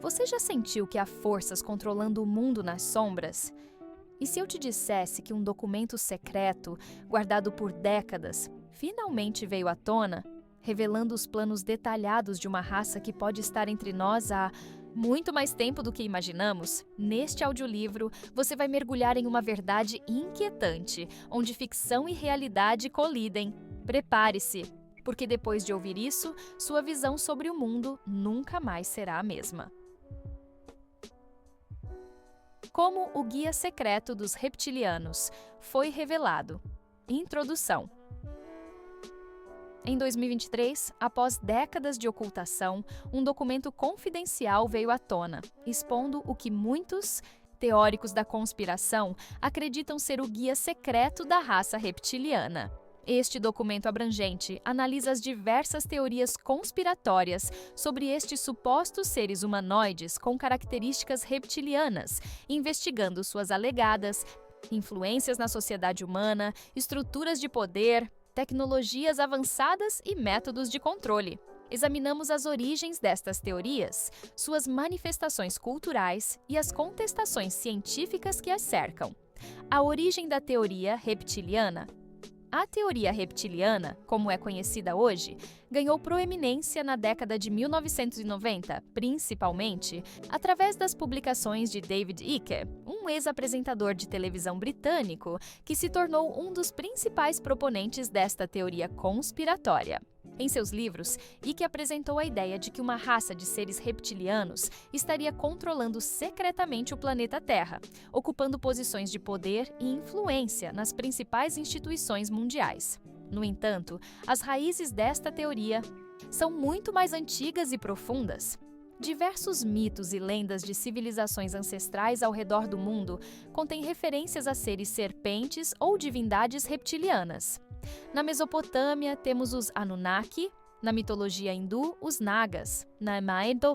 Você já sentiu que há forças controlando o mundo nas sombras? E se eu te dissesse que um documento secreto, guardado por décadas, finalmente veio à tona, revelando os planos detalhados de uma raça que pode estar entre nós há muito mais tempo do que imaginamos? Neste audiolivro, você vai mergulhar em uma verdade inquietante, onde ficção e realidade colidem. Prepare-se, porque depois de ouvir isso, sua visão sobre o mundo nunca mais será a mesma. Como o Guia Secreto dos Reptilianos foi revelado. Introdução. Em 2023, após décadas de ocultação, um documento confidencial veio à tona, expondo o que muitos teóricos da conspiração acreditam ser o guia secreto da raça reptiliana. Este documento abrangente analisa as diversas teorias conspiratórias sobre estes supostos seres humanoides com características reptilianas, investigando suas alegadas influências na sociedade humana, estruturas de poder, tecnologias avançadas e métodos de controle. Examinamos as origens destas teorias, suas manifestações culturais e as contestações científicas que as cercam. A origem da teoria reptiliana. A teoria reptiliana, como é conhecida hoje, ganhou proeminência na década de 1990, principalmente através das publicações de David Icke, um ex-apresentador de televisão britânico que se tornou um dos principais proponentes desta teoria conspiratória. Em seus livros, Icke apresentou a ideia de que uma raça de seres reptilianos estaria controlando secretamente o planeta Terra, ocupando posições de poder e influência nas principais instituições mundiais. No entanto, as raízes desta teoria são muito mais antigas e profundas. Diversos mitos e lendas de civilizações ancestrais ao redor do mundo contêm referências a seres serpentes ou divindades reptilianas. Na Mesopotâmia, temos os Anunnaki, na mitologia hindu, os Nagas, na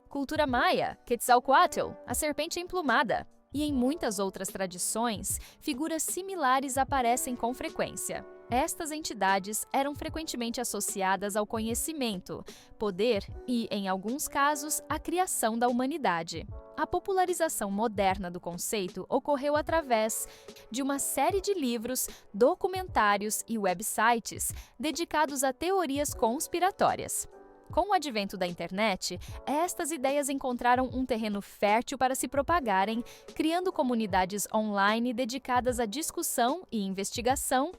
cultura maia, Quetzalcoatl, a serpente emplumada, e em muitas outras tradições, figuras similares aparecem com frequência. Estas entidades eram frequentemente associadas ao conhecimento, poder e, em alguns casos, à criação da humanidade. A popularização moderna do conceito ocorreu através de uma série de livros, documentários e websites dedicados a teorias conspiratórias. Com o advento da internet, estas ideias encontraram um terreno fértil para se propagarem, criando comunidades online dedicadas à discussão e investigação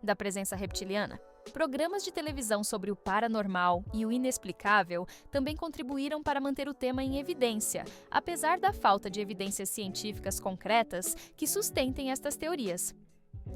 da presença reptiliana. Programas de televisão sobre o paranormal e o inexplicável também contribuíram para manter o tema em evidência, apesar da falta de evidências científicas concretas que sustentem estas teorias.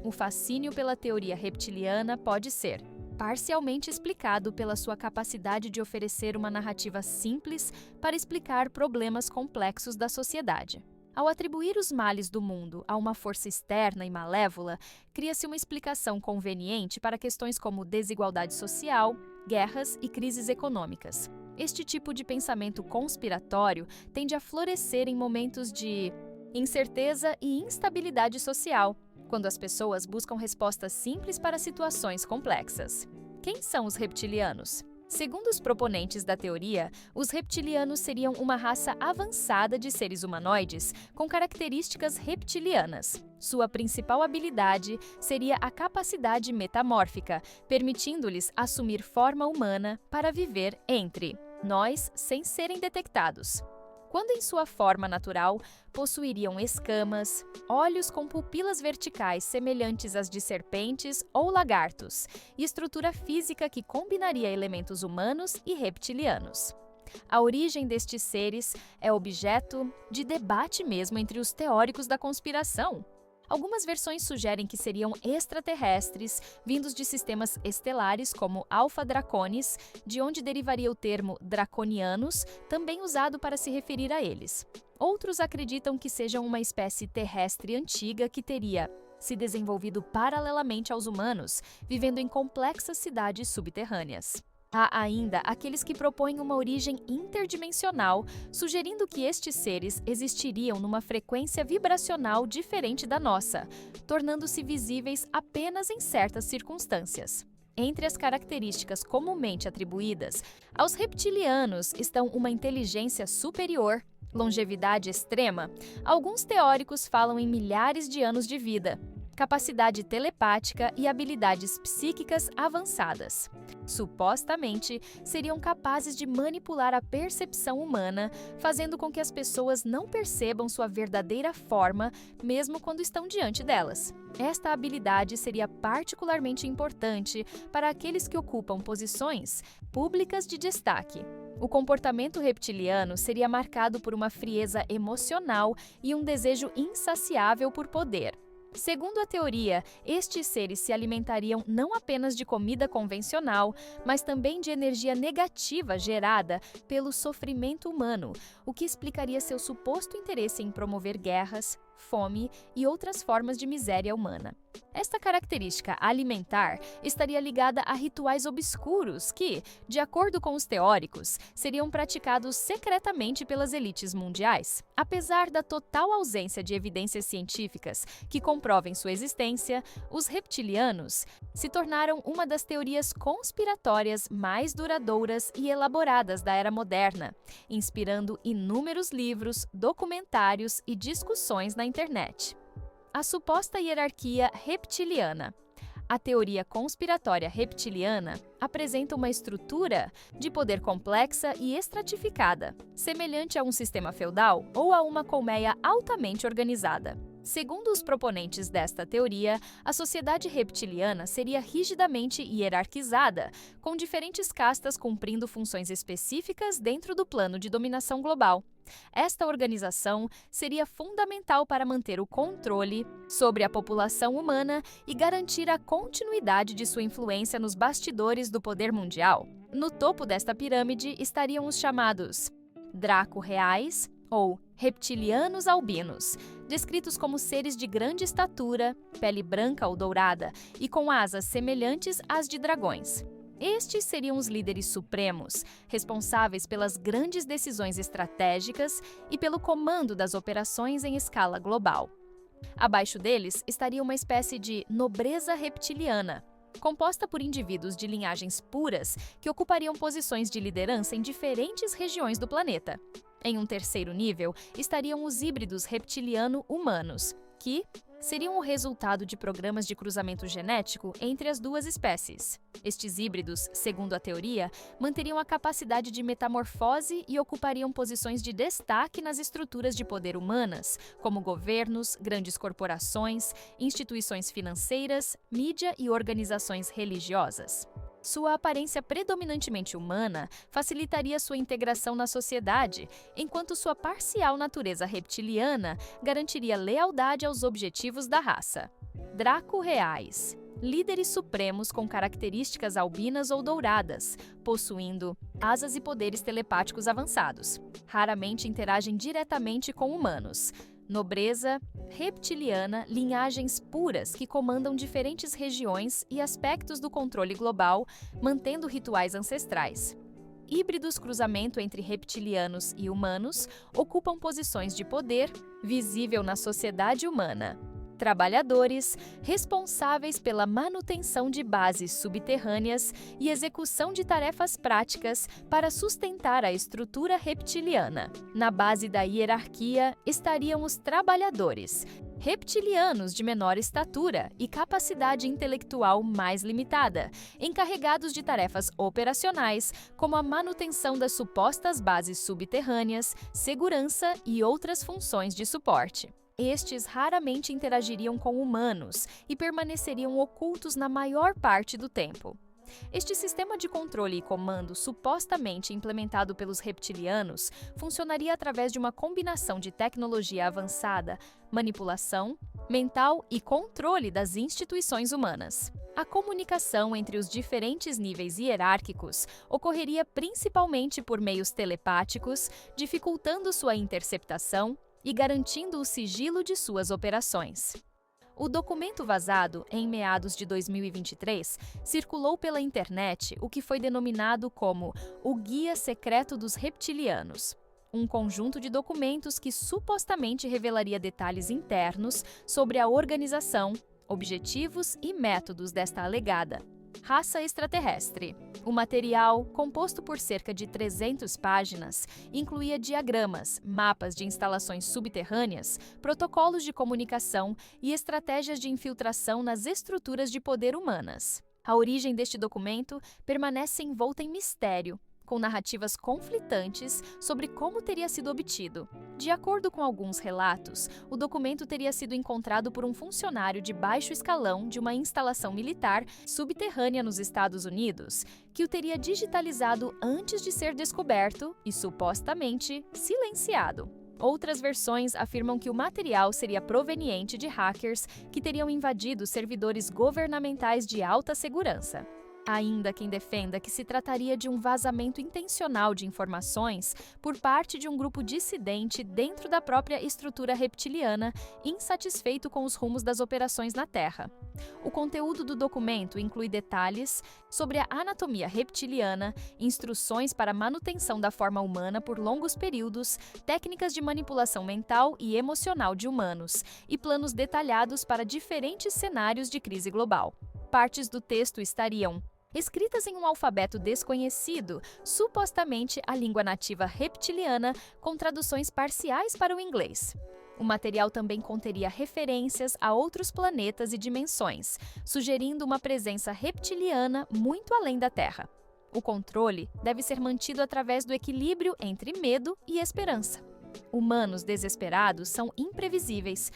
O fascínio pela teoria reptiliana pode ser parcialmente explicado pela sua capacidade de oferecer uma narrativa simples para explicar problemas complexos da sociedade. Ao atribuir os males do mundo a uma força externa e malévola, cria-se uma explicação conveniente para questões como desigualdade social, guerras e crises econômicas. Este tipo de pensamento conspiratório tende a florescer em momentos de incerteza e instabilidade social, quando as pessoas buscam respostas simples para situações complexas. Quem são os reptilianos? Segundo os proponentes da teoria, os reptilianos seriam uma raça avançada de seres humanoides com características reptilianas. Sua principal habilidade seria a capacidade metamórfica, permitindo-lhes assumir forma humana para viver entre nós sem serem detectados. Quando em sua forma natural, possuiriam escamas, olhos com pupilas verticais semelhantes às de serpentes ou lagartos, e estrutura física que combinaria elementos humanos e reptilianos. A origem destes seres é objeto de debate mesmo entre os teóricos da conspiração. Algumas versões sugerem que seriam extraterrestres, vindos de sistemas estelares como Alpha Draconis, de onde derivaria o termo draconianos, também usado para se referir a eles. Outros acreditam que sejam uma espécie terrestre antiga que teria se desenvolvido paralelamente aos humanos, vivendo em complexas cidades subterrâneas. Há ainda aqueles que propõem uma origem interdimensional, sugerindo que estes seres existiriam numa frequência vibracional diferente da nossa, tornando-se visíveis apenas em certas circunstâncias. Entre as características comumente atribuídas aos reptilianos estão uma inteligência superior, Longevidade extrema? Alguns teóricos falam em milhares de anos de vida, capacidade telepática e habilidades psíquicas avançadas. Supostamente, seriam capazes de manipular a percepção humana, fazendo com que as pessoas não percebam sua verdadeira forma, mesmo quando estão diante delas. Esta habilidade seria particularmente importante para aqueles que ocupam posições públicas de destaque. O comportamento reptiliano seria marcado por uma frieza emocional e um desejo insaciável por poder. Segundo a teoria, estes seres se alimentariam não apenas de comida convencional, mas também de energia negativa gerada pelo sofrimento humano, o que explicaria seu suposto interesse em promover guerras, fome e outras formas de miséria humana. Esta característica alimentar estaria ligada a rituais obscuros que, de acordo com os teóricos, seriam praticados secretamente pelas elites mundiais. Apesar da total ausência de evidências científicas que comprovem sua existência, os reptilianos se tornaram uma das teorias conspiratórias mais duradouras e elaboradas da era moderna, inspirando inúmeros livros, documentários e discussões na internet. A suposta hierarquia reptiliana. A teoria conspiratória reptiliana apresenta uma estrutura de poder complexa e estratificada, semelhante a um sistema feudal ou a uma colmeia altamente organizada. Segundo os proponentes desta teoria, a sociedade reptiliana seria rigidamente hierarquizada, com diferentes castas cumprindo funções específicas dentro do plano de dominação global. Esta organização seria fundamental para manter o controle sobre a população humana e garantir a continuidade de sua influência nos bastidores do poder mundial. No topo desta pirâmide estariam os chamados Draco-reais ou reptilianos albinos, descritos como seres de grande estatura, pele branca ou dourada e com asas semelhantes às de dragões. Estes seriam os líderes supremos, responsáveis pelas grandes decisões estratégicas e pelo comando das operações em escala global. Abaixo deles estaria uma espécie de nobreza reptiliana, composta por indivíduos de linhagens puras que ocupariam posições de liderança em diferentes regiões do planeta. Em um terceiro nível estariam os híbridos reptiliano-humanos, que seriam o resultado de programas de cruzamento genético entre as duas espécies. Estes híbridos, segundo a teoria, manteriam a capacidade de metamorfose e ocupariam posições de destaque nas estruturas de poder humanas, como governos, grandes corporações, instituições financeiras, mídia e organizações religiosas. Sua aparência predominantemente humana facilitaria sua integração na sociedade, enquanto sua parcial natureza reptiliana garantiria lealdade aos objetivos da raça. Draco-reais. Líderes supremos com características albinas ou douradas, possuindo asas e poderes telepáticos avançados. Raramente interagem diretamente com humanos. Nobreza reptiliana, linhagens puras que comandam diferentes regiões e aspectos do controle global, mantendo rituais ancestrais. Híbridos cruzamento entre reptilianos e humanos ocupam posições de poder visível na sociedade humana. Trabalhadores responsáveis pela manutenção de bases subterrâneas e execução de tarefas práticas para sustentar a estrutura reptiliana. Na base da hierarquia estariam os trabalhadores, reptilianos de menor estatura e capacidade intelectual mais limitada, encarregados de tarefas operacionais como a manutenção das supostas bases subterrâneas, segurança e outras funções de suporte. Estes raramente interagiriam com humanos e permaneceriam ocultos na maior parte do tempo. Este sistema de controle e comando supostamente implementado pelos reptilianos funcionaria através de uma combinação de tecnologia avançada, manipulação, mental e controle das instituições humanas. A comunicação entre os diferentes níveis hierárquicos ocorreria principalmente por meios telepáticos, dificultando sua interceptação e garantindo o sigilo de suas operações. O documento vazado, em meados de 2023, circulou pela internet o que foi denominado como o Guia Secreto dos Reptilianos, um conjunto de documentos que supostamente revelaria detalhes internos sobre a organização, objetivos e métodos desta alegada Raça extraterrestre. O material, composto por cerca de 300 páginas, incluía diagramas, mapas de instalações subterrâneas, protocolos de comunicação e estratégias de infiltração nas estruturas de poder humanas. A origem deste documento permanece envolta em mistério, com narrativas conflitantes sobre como teria sido obtido. De acordo com alguns relatos, o documento teria sido encontrado por um funcionário de baixo escalão de uma instalação militar subterrânea nos Estados Unidos, que o teria digitalizado antes de ser descoberto e, supostamente, silenciado. Outras versões afirmam que o material seria proveniente de hackers que teriam invadido servidores governamentais de alta segurança. Ainda quem defenda que se trataria de um vazamento intencional de informações por parte de um grupo dissidente dentro da própria estrutura reptiliana, insatisfeito com os rumos das operações na Terra. O conteúdo do documento inclui detalhes sobre a anatomia reptiliana, instruções para a manutenção da forma humana por longos períodos, técnicas de manipulação mental e emocional de humanos, e planos detalhados para diferentes cenários de crise global. Partes do texto estariam escritas em um alfabeto desconhecido, supostamente a língua nativa reptiliana, com traduções parciais para o inglês. O material também conteria referências a outros planetas e dimensões, sugerindo uma presença reptiliana muito além da Terra. O controle deve ser mantido através do equilíbrio entre medo e esperança. Humanos desesperados são imprevisíveis.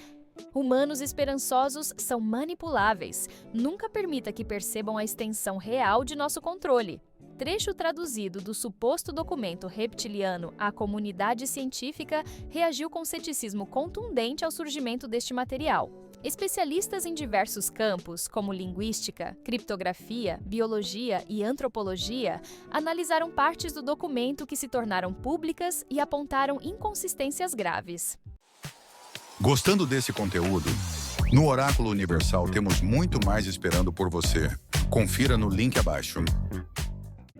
Humanos esperançosos são manipuláveis. Nunca permita que percebam a extensão real de nosso controle. Trecho traduzido do suposto documento reptiliano à comunidade científica reagiu com ceticismo contundente ao surgimento deste material. Especialistas em diversos campos, como linguística, criptografia, biologia e antropologia, analisaram partes do documento que se tornaram públicas e apontaram inconsistências graves. Gostando desse conteúdo? No Oráculo Universal temos muito mais esperando por você. Confira no link abaixo.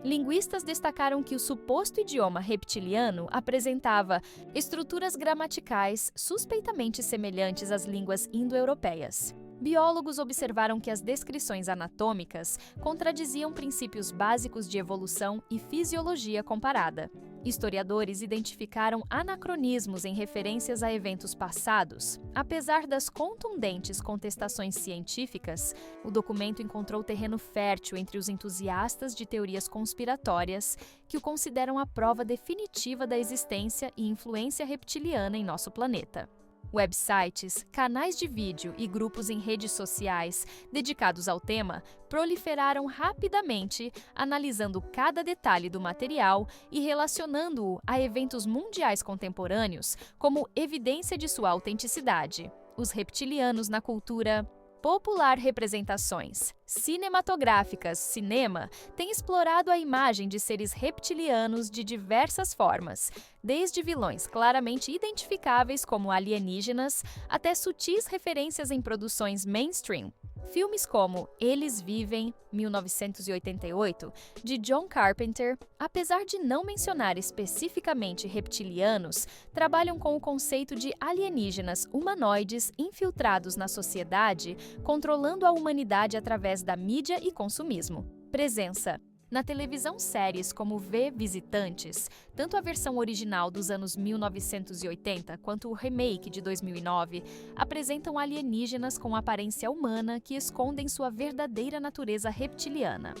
Linguistas destacaram que o suposto idioma reptiliano apresentava estruturas gramaticais suspeitamente semelhantes às línguas indo-europeias. Biólogos observaram que as descrições anatômicas contradiziam princípios básicos de evolução e fisiologia comparada. Historiadores identificaram anacronismos em referências a eventos passados. Apesar das contundentes contestações científicas, o documento encontrou terreno fértil entre os entusiastas de teorias conspiratórias que o consideram a prova definitiva da existência e influência reptiliana em nosso planeta. Websites, canais de vídeo e grupos em redes sociais dedicados ao tema proliferaram rapidamente, analisando cada detalhe do material e relacionando-o a eventos mundiais contemporâneos como evidência de sua autenticidade. Os reptilianos na cultura popular. Representações cinematográficas, cinema, tem explorado a imagem de seres reptilianos de diversas formas, desde vilões claramente identificáveis como alienígenas até sutis referências em produções mainstream. Filmes como Eles Vivem, 1988, de John Carpenter, apesar de não mencionar especificamente reptilianos, trabalham com o conceito de alienígenas humanoides infiltrados na sociedade, controlando a humanidade através da mídia e consumismo. Presença. Na televisão, séries como V Visitantes, tanto a versão original dos anos 1980 quanto o remake de 2009, apresentam alienígenas com aparência humana que escondem sua verdadeira natureza reptiliana.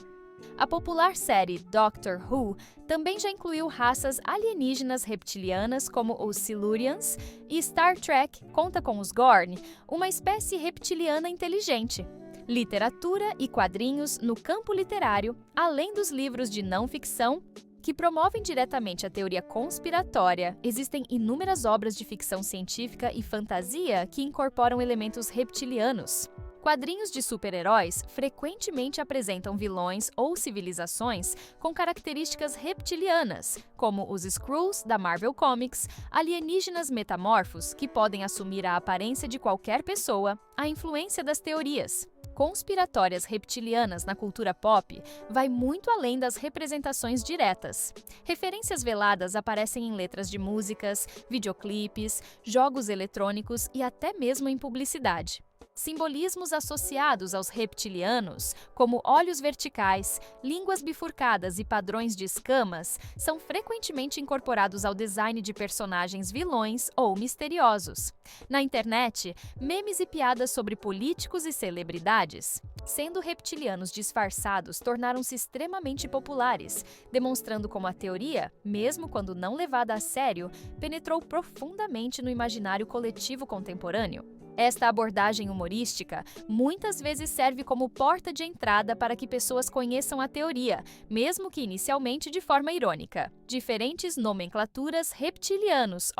A popular série Doctor Who também já incluiu raças alienígenas reptilianas como os Silurians, e Star Trek conta com os Gorn, uma espécie reptiliana inteligente. Literatura e quadrinhos no campo literário, além dos livros de não-ficção, que promovem diretamente a teoria conspiratória, existem inúmeras obras de ficção científica e fantasia que incorporam elementos reptilianos. Quadrinhos de super-heróis frequentemente apresentam vilões ou civilizações com características reptilianas, como os Skrulls da Marvel Comics, alienígenas metamorfos que podem assumir a aparência de qualquer pessoa, a influência das teorias conspiratórias reptilianas na cultura pop vai muito além das representações diretas. Referências veladas aparecem em letras de músicas, videoclipes, jogos eletrônicos e até mesmo em publicidade. Simbolismos associados aos reptilianos, como olhos verticais, línguas bifurcadas e padrões de escamas, são frequentemente incorporados ao design de personagens vilões ou misteriosos. Na internet, memes e piadas sobre políticos e celebridades, sendo reptilianos disfarçados, tornaram-se extremamente populares, demonstrando como a teoria, mesmo quando não levada a sério, penetrou profundamente no imaginário coletivo contemporâneo. Esta abordagem humorística muitas vezes serve como porta de entrada para que pessoas conheçam a teoria, mesmo que inicialmente de forma irônica. Diferentes nomenclaturas reptilianos,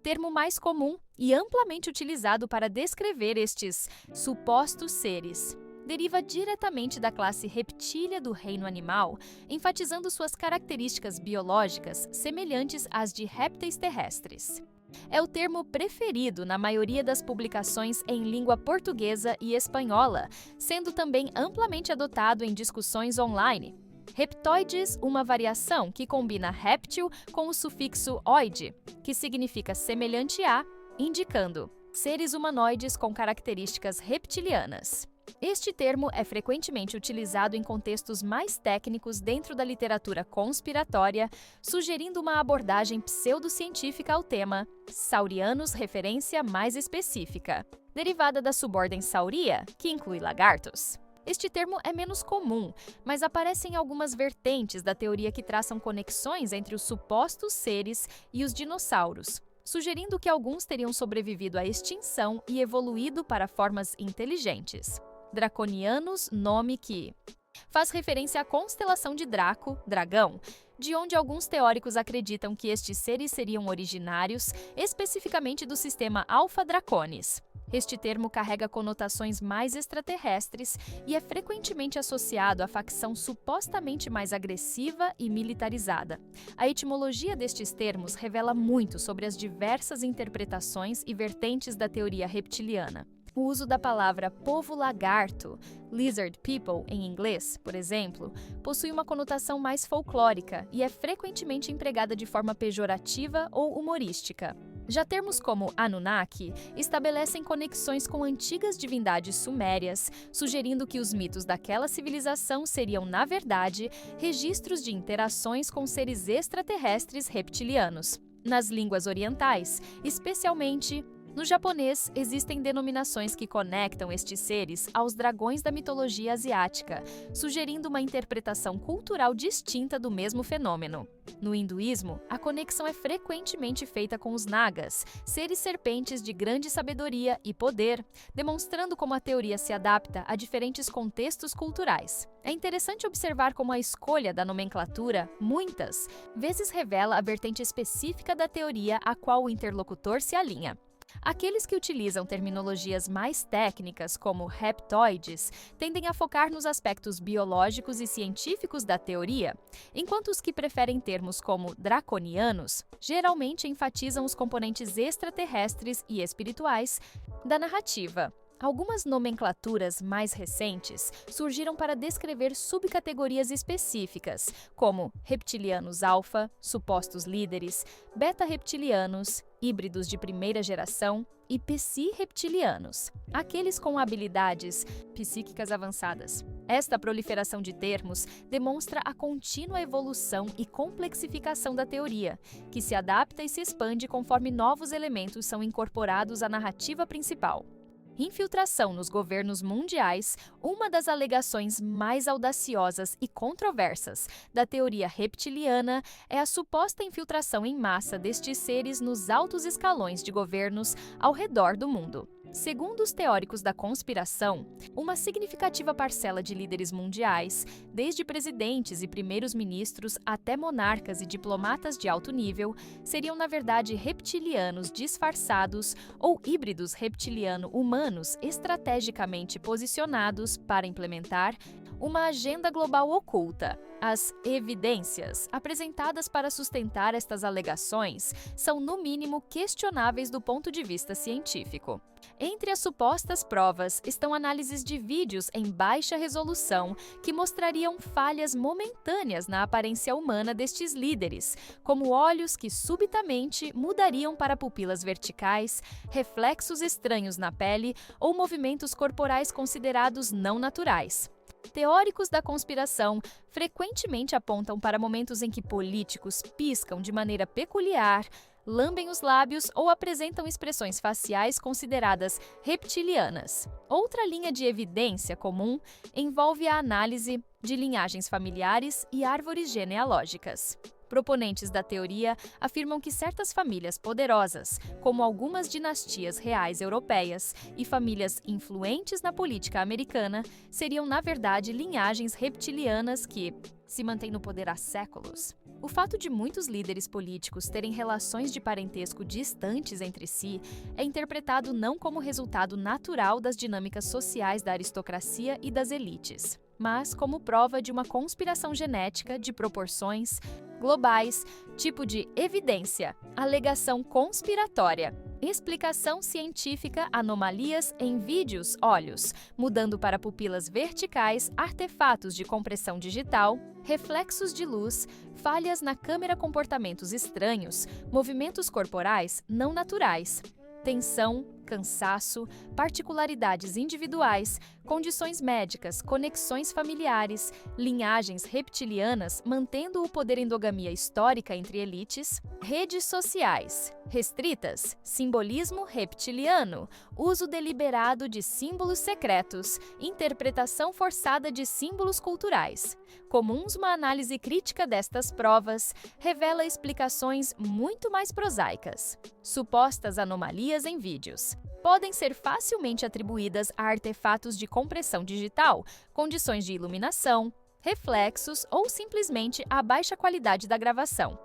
termo mais comum e amplamente utilizado para descrever estes supostos seres, deriva diretamente da classe reptília do reino animal, enfatizando suas características biológicas semelhantes às de répteis terrestres. É o termo preferido na maioria das publicações em língua portuguesa e espanhola, sendo também amplamente adotado em discussões online. Reptoides, uma variação que combina réptil com o sufixo oide, que significa semelhante a, indicando seres humanoides com características reptilianas. Este termo é frequentemente utilizado em contextos mais técnicos dentro da literatura conspiratória, sugerindo uma abordagem pseudocientífica ao tema, saurianos referência mais específica, derivada da subordem sauria, que inclui lagartos. Este termo é menos comum, mas aparece em algumas vertentes da teoria que traçam conexões entre os supostos seres e os dinossauros, sugerindo que alguns teriam sobrevivido à extinção e evoluído para formas inteligentes. Draconianos, nome que faz referência à constelação de Draco, dragão, de onde alguns teóricos acreditam que estes seres seriam originários, especificamente do sistema Alpha Draconis. Este termo carrega conotações mais extraterrestres e é frequentemente associado à facção supostamente mais agressiva e militarizada. A etimologia destes termos revela muito sobre as diversas interpretações e vertentes da teoria reptiliana. O uso da palavra povo lagarto, lizard people em inglês, por exemplo, possui uma conotação mais folclórica e é frequentemente empregada de forma pejorativa ou humorística. Já termos como Anunnaki estabelecem conexões com antigas divindades sumérias, sugerindo que os mitos daquela civilização seriam, na verdade, registros de interações com seres extraterrestres reptilianos. Nas línguas orientais, especialmente no japonês, existem denominações que conectam estes seres aos dragões da mitologia asiática, sugerindo uma interpretação cultural distinta do mesmo fenômeno. No hinduísmo, a conexão é frequentemente feita com os nagas, seres serpentes de grande sabedoria e poder, demonstrando como a teoria se adapta a diferentes contextos culturais. É interessante observar como a escolha da nomenclatura, muitas vezes revela a vertente específica da teoria a qual o interlocutor se alinha. Aqueles que utilizam terminologias mais técnicas, como reptoides, tendem a focar nos aspectos biológicos e científicos da teoria, enquanto os que preferem termos como draconianos geralmente enfatizam os componentes extraterrestres e espirituais da narrativa. Algumas nomenclaturas mais recentes surgiram para descrever subcategorias específicas, como reptilianos alfa, supostos líderes, beta-reptilianos, híbridos de primeira geração e psi-reptilianos, aqueles com habilidades psíquicas avançadas. Esta proliferação de termos demonstra a contínua evolução e complexificação da teoria, que se adapta e se expande conforme novos elementos são incorporados à narrativa principal. Infiltração nos governos mundiais, uma das alegações mais audaciosas e controversas da teoria reptiliana é a suposta infiltração em massa destes seres nos altos escalões de governos ao redor do mundo. Segundo os teóricos da conspiração, uma significativa parcela de líderes mundiais, desde presidentes e primeiros-ministros até monarcas e diplomatas de alto nível, seriam na verdade reptilianos disfarçados ou híbridos reptiliano-humanos estrategicamente posicionados para implementar uma agenda global oculta. As evidências apresentadas para sustentar estas alegações são, no mínimo, questionáveis do ponto de vista científico. Entre as supostas provas estão análises de vídeos em baixa resolução que mostrariam falhas momentâneas na aparência humana destes líderes, como olhos que subitamente mudariam para pupilas verticais, reflexos estranhos na pele ou movimentos corporais considerados não naturais. Teóricos da conspiração frequentemente apontam para momentos em que políticos piscam de maneira peculiar, lambem os lábios ou apresentam expressões faciais consideradas reptilianas. Outra linha de evidência comum envolve a análise de linhagens familiares e árvores genealógicas. Proponentes da teoria afirmam que certas famílias poderosas, como algumas dinastias reais europeias e famílias influentes na política americana, seriam, na verdade, linhagens reptilianas que se mantêm no poder há séculos. O fato de muitos líderes políticos terem relações de parentesco distantes entre si é interpretado não como resultado natural das dinâmicas sociais da aristocracia e das elites, mas como prova de uma conspiração genética de proporções globais, tipo de evidência, alegação conspiratória, explicação científica, anomalias em vídeos, olhos, mudando para pupilas verticais, artefatos de compressão digital, reflexos de luz, falhas na câmera, comportamentos estranhos, movimentos corporais não naturais, tensão, cansaço, particularidades individuais, condições médicas, conexões familiares, linhagens reptilianas mantendo o poder endogamia histórica entre elites, redes sociais restritas, simbolismo reptiliano, uso deliberado de símbolos secretos, interpretação forçada de símbolos culturais. Comuns, uma análise crítica destas provas revela explicações muito mais prosaicas. Supostas anomalias em vídeos podem ser facilmente atribuídas a artefatos de compressão digital, condições de iluminação, reflexos ou simplesmente a baixa qualidade da gravação.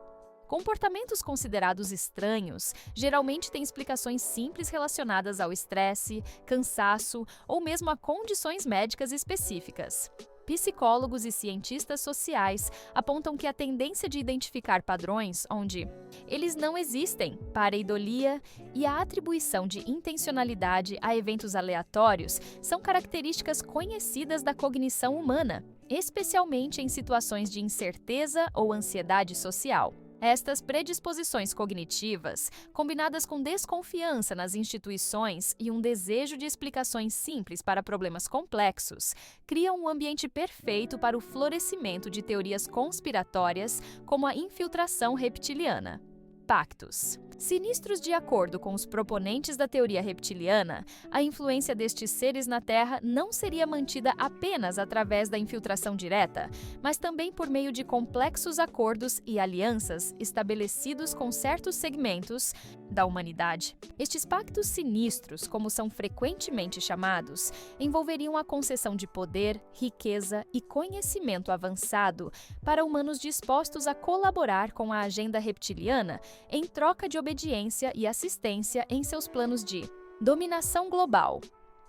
Comportamentos considerados estranhos geralmente têm explicações simples relacionadas ao estresse, cansaço ou mesmo a condições médicas específicas. Psicólogos e cientistas sociais apontam que a tendência de identificar padrões onde eles não existem, pareidolia e a atribuição de intencionalidade a eventos aleatórios são características conhecidas da cognição humana, especialmente em situações de incerteza ou ansiedade social. Estas predisposições cognitivas, combinadas com desconfiança nas instituições e um desejo de explicações simples para problemas complexos, criam um ambiente perfeito para o florescimento de teorias conspiratórias como a infiltração reptiliana. Pactos. Sinistros. De acordo com os proponentes da teoria reptiliana, a influência destes seres na Terra não seria mantida apenas através da infiltração direta, mas também por meio de complexos acordos e alianças estabelecidos com certos segmentos da humanidade. Estes pactos sinistros, como são frequentemente chamados, envolveriam a concessão de poder, riqueza e conhecimento avançado para humanos dispostos a colaborar com a agenda reptiliana em troca de obediência e assistência em seus planos de dominação global.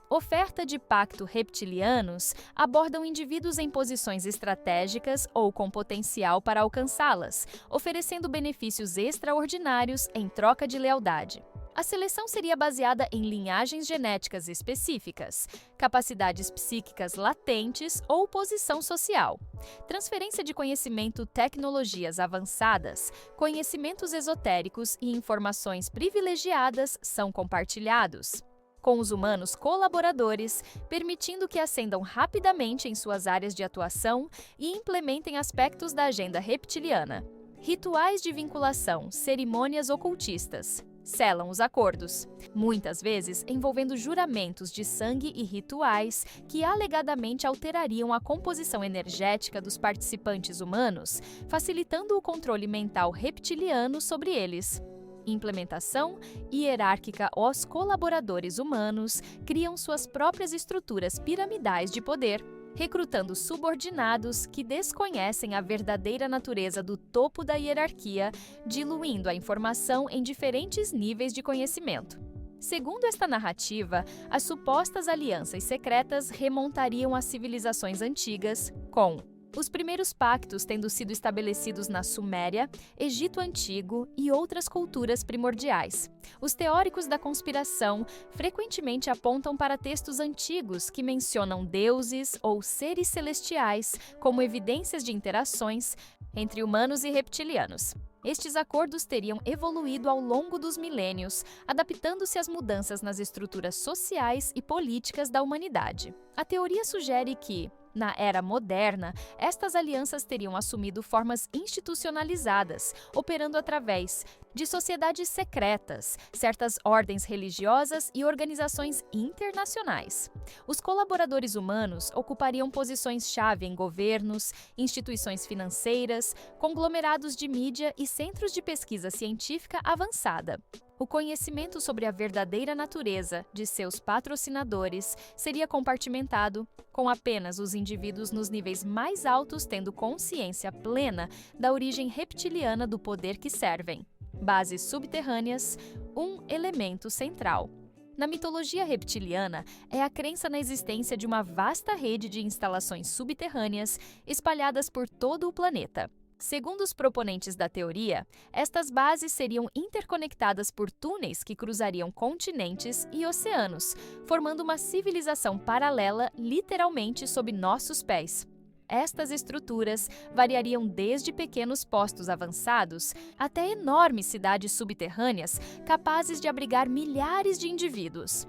Oferta de pacto reptilianos abordam indivíduos em posições estratégicas ou com potencial para alcançá-las, oferecendo benefícios extraordinários em troca de lealdade. A seleção seria baseada em linhagens genéticas específicas, capacidades psíquicas latentes ou posição social. Transferência de conhecimento, tecnologias avançadas, conhecimentos esotéricos e informações privilegiadas são compartilhados com os humanos colaboradores, permitindo que ascendam rapidamente em suas áreas de atuação e implementem aspectos da agenda reptiliana. Rituais de vinculação, cerimônias ocultistas selam os acordos, muitas vezes envolvendo juramentos de sangue e rituais que alegadamente alterariam a composição energética dos participantes humanos, facilitando o controle mental reptiliano sobre eles. Implementação hierárquica. Os colaboradores humanos criam suas próprias estruturas piramidais de poder, recrutando subordinados que desconhecem a verdadeira natureza do topo da hierarquia, diluindo a informação em diferentes níveis de conhecimento. Segundo esta narrativa, as supostas alianças secretas remontariam às civilizações antigas, com Os primeiros pactos tendo sido estabelecidos na Suméria, Egito Antigo e outras culturas primordiais. Os teóricos da conspiração frequentemente apontam para textos antigos que mencionam deuses ou seres celestiais como evidências de interações entre humanos e reptilianos. Estes acordos teriam evoluído ao longo dos milênios, adaptando-se às mudanças nas estruturas sociais e políticas da humanidade. A teoria sugere que, na era moderna, estas alianças teriam assumido formas institucionalizadas, operando através de sociedades secretas, certas ordens religiosas e organizações internacionais. Os colaboradores humanos ocupariam posições-chave em governos, instituições financeiras, conglomerados de mídia e centros de pesquisa científica avançada. O conhecimento sobre a verdadeira natureza de seus patrocinadores seria compartimentado, com apenas os indivíduos nos níveis mais altos tendo consciência plena da origem reptiliana do poder que servem. Bases subterrâneas, um elemento central. Na mitologia reptiliana, é a crença na existência de uma vasta rede de instalações subterrâneas espalhadas por todo o planeta. Segundo os proponentes da teoria, estas bases seriam interconectadas por túneis que cruzariam continentes e oceanos, formando uma civilização paralela literalmente sob nossos pés. Estas estruturas variariam desde pequenos postos avançados até enormes cidades subterrâneas capazes de abrigar milhares de indivíduos.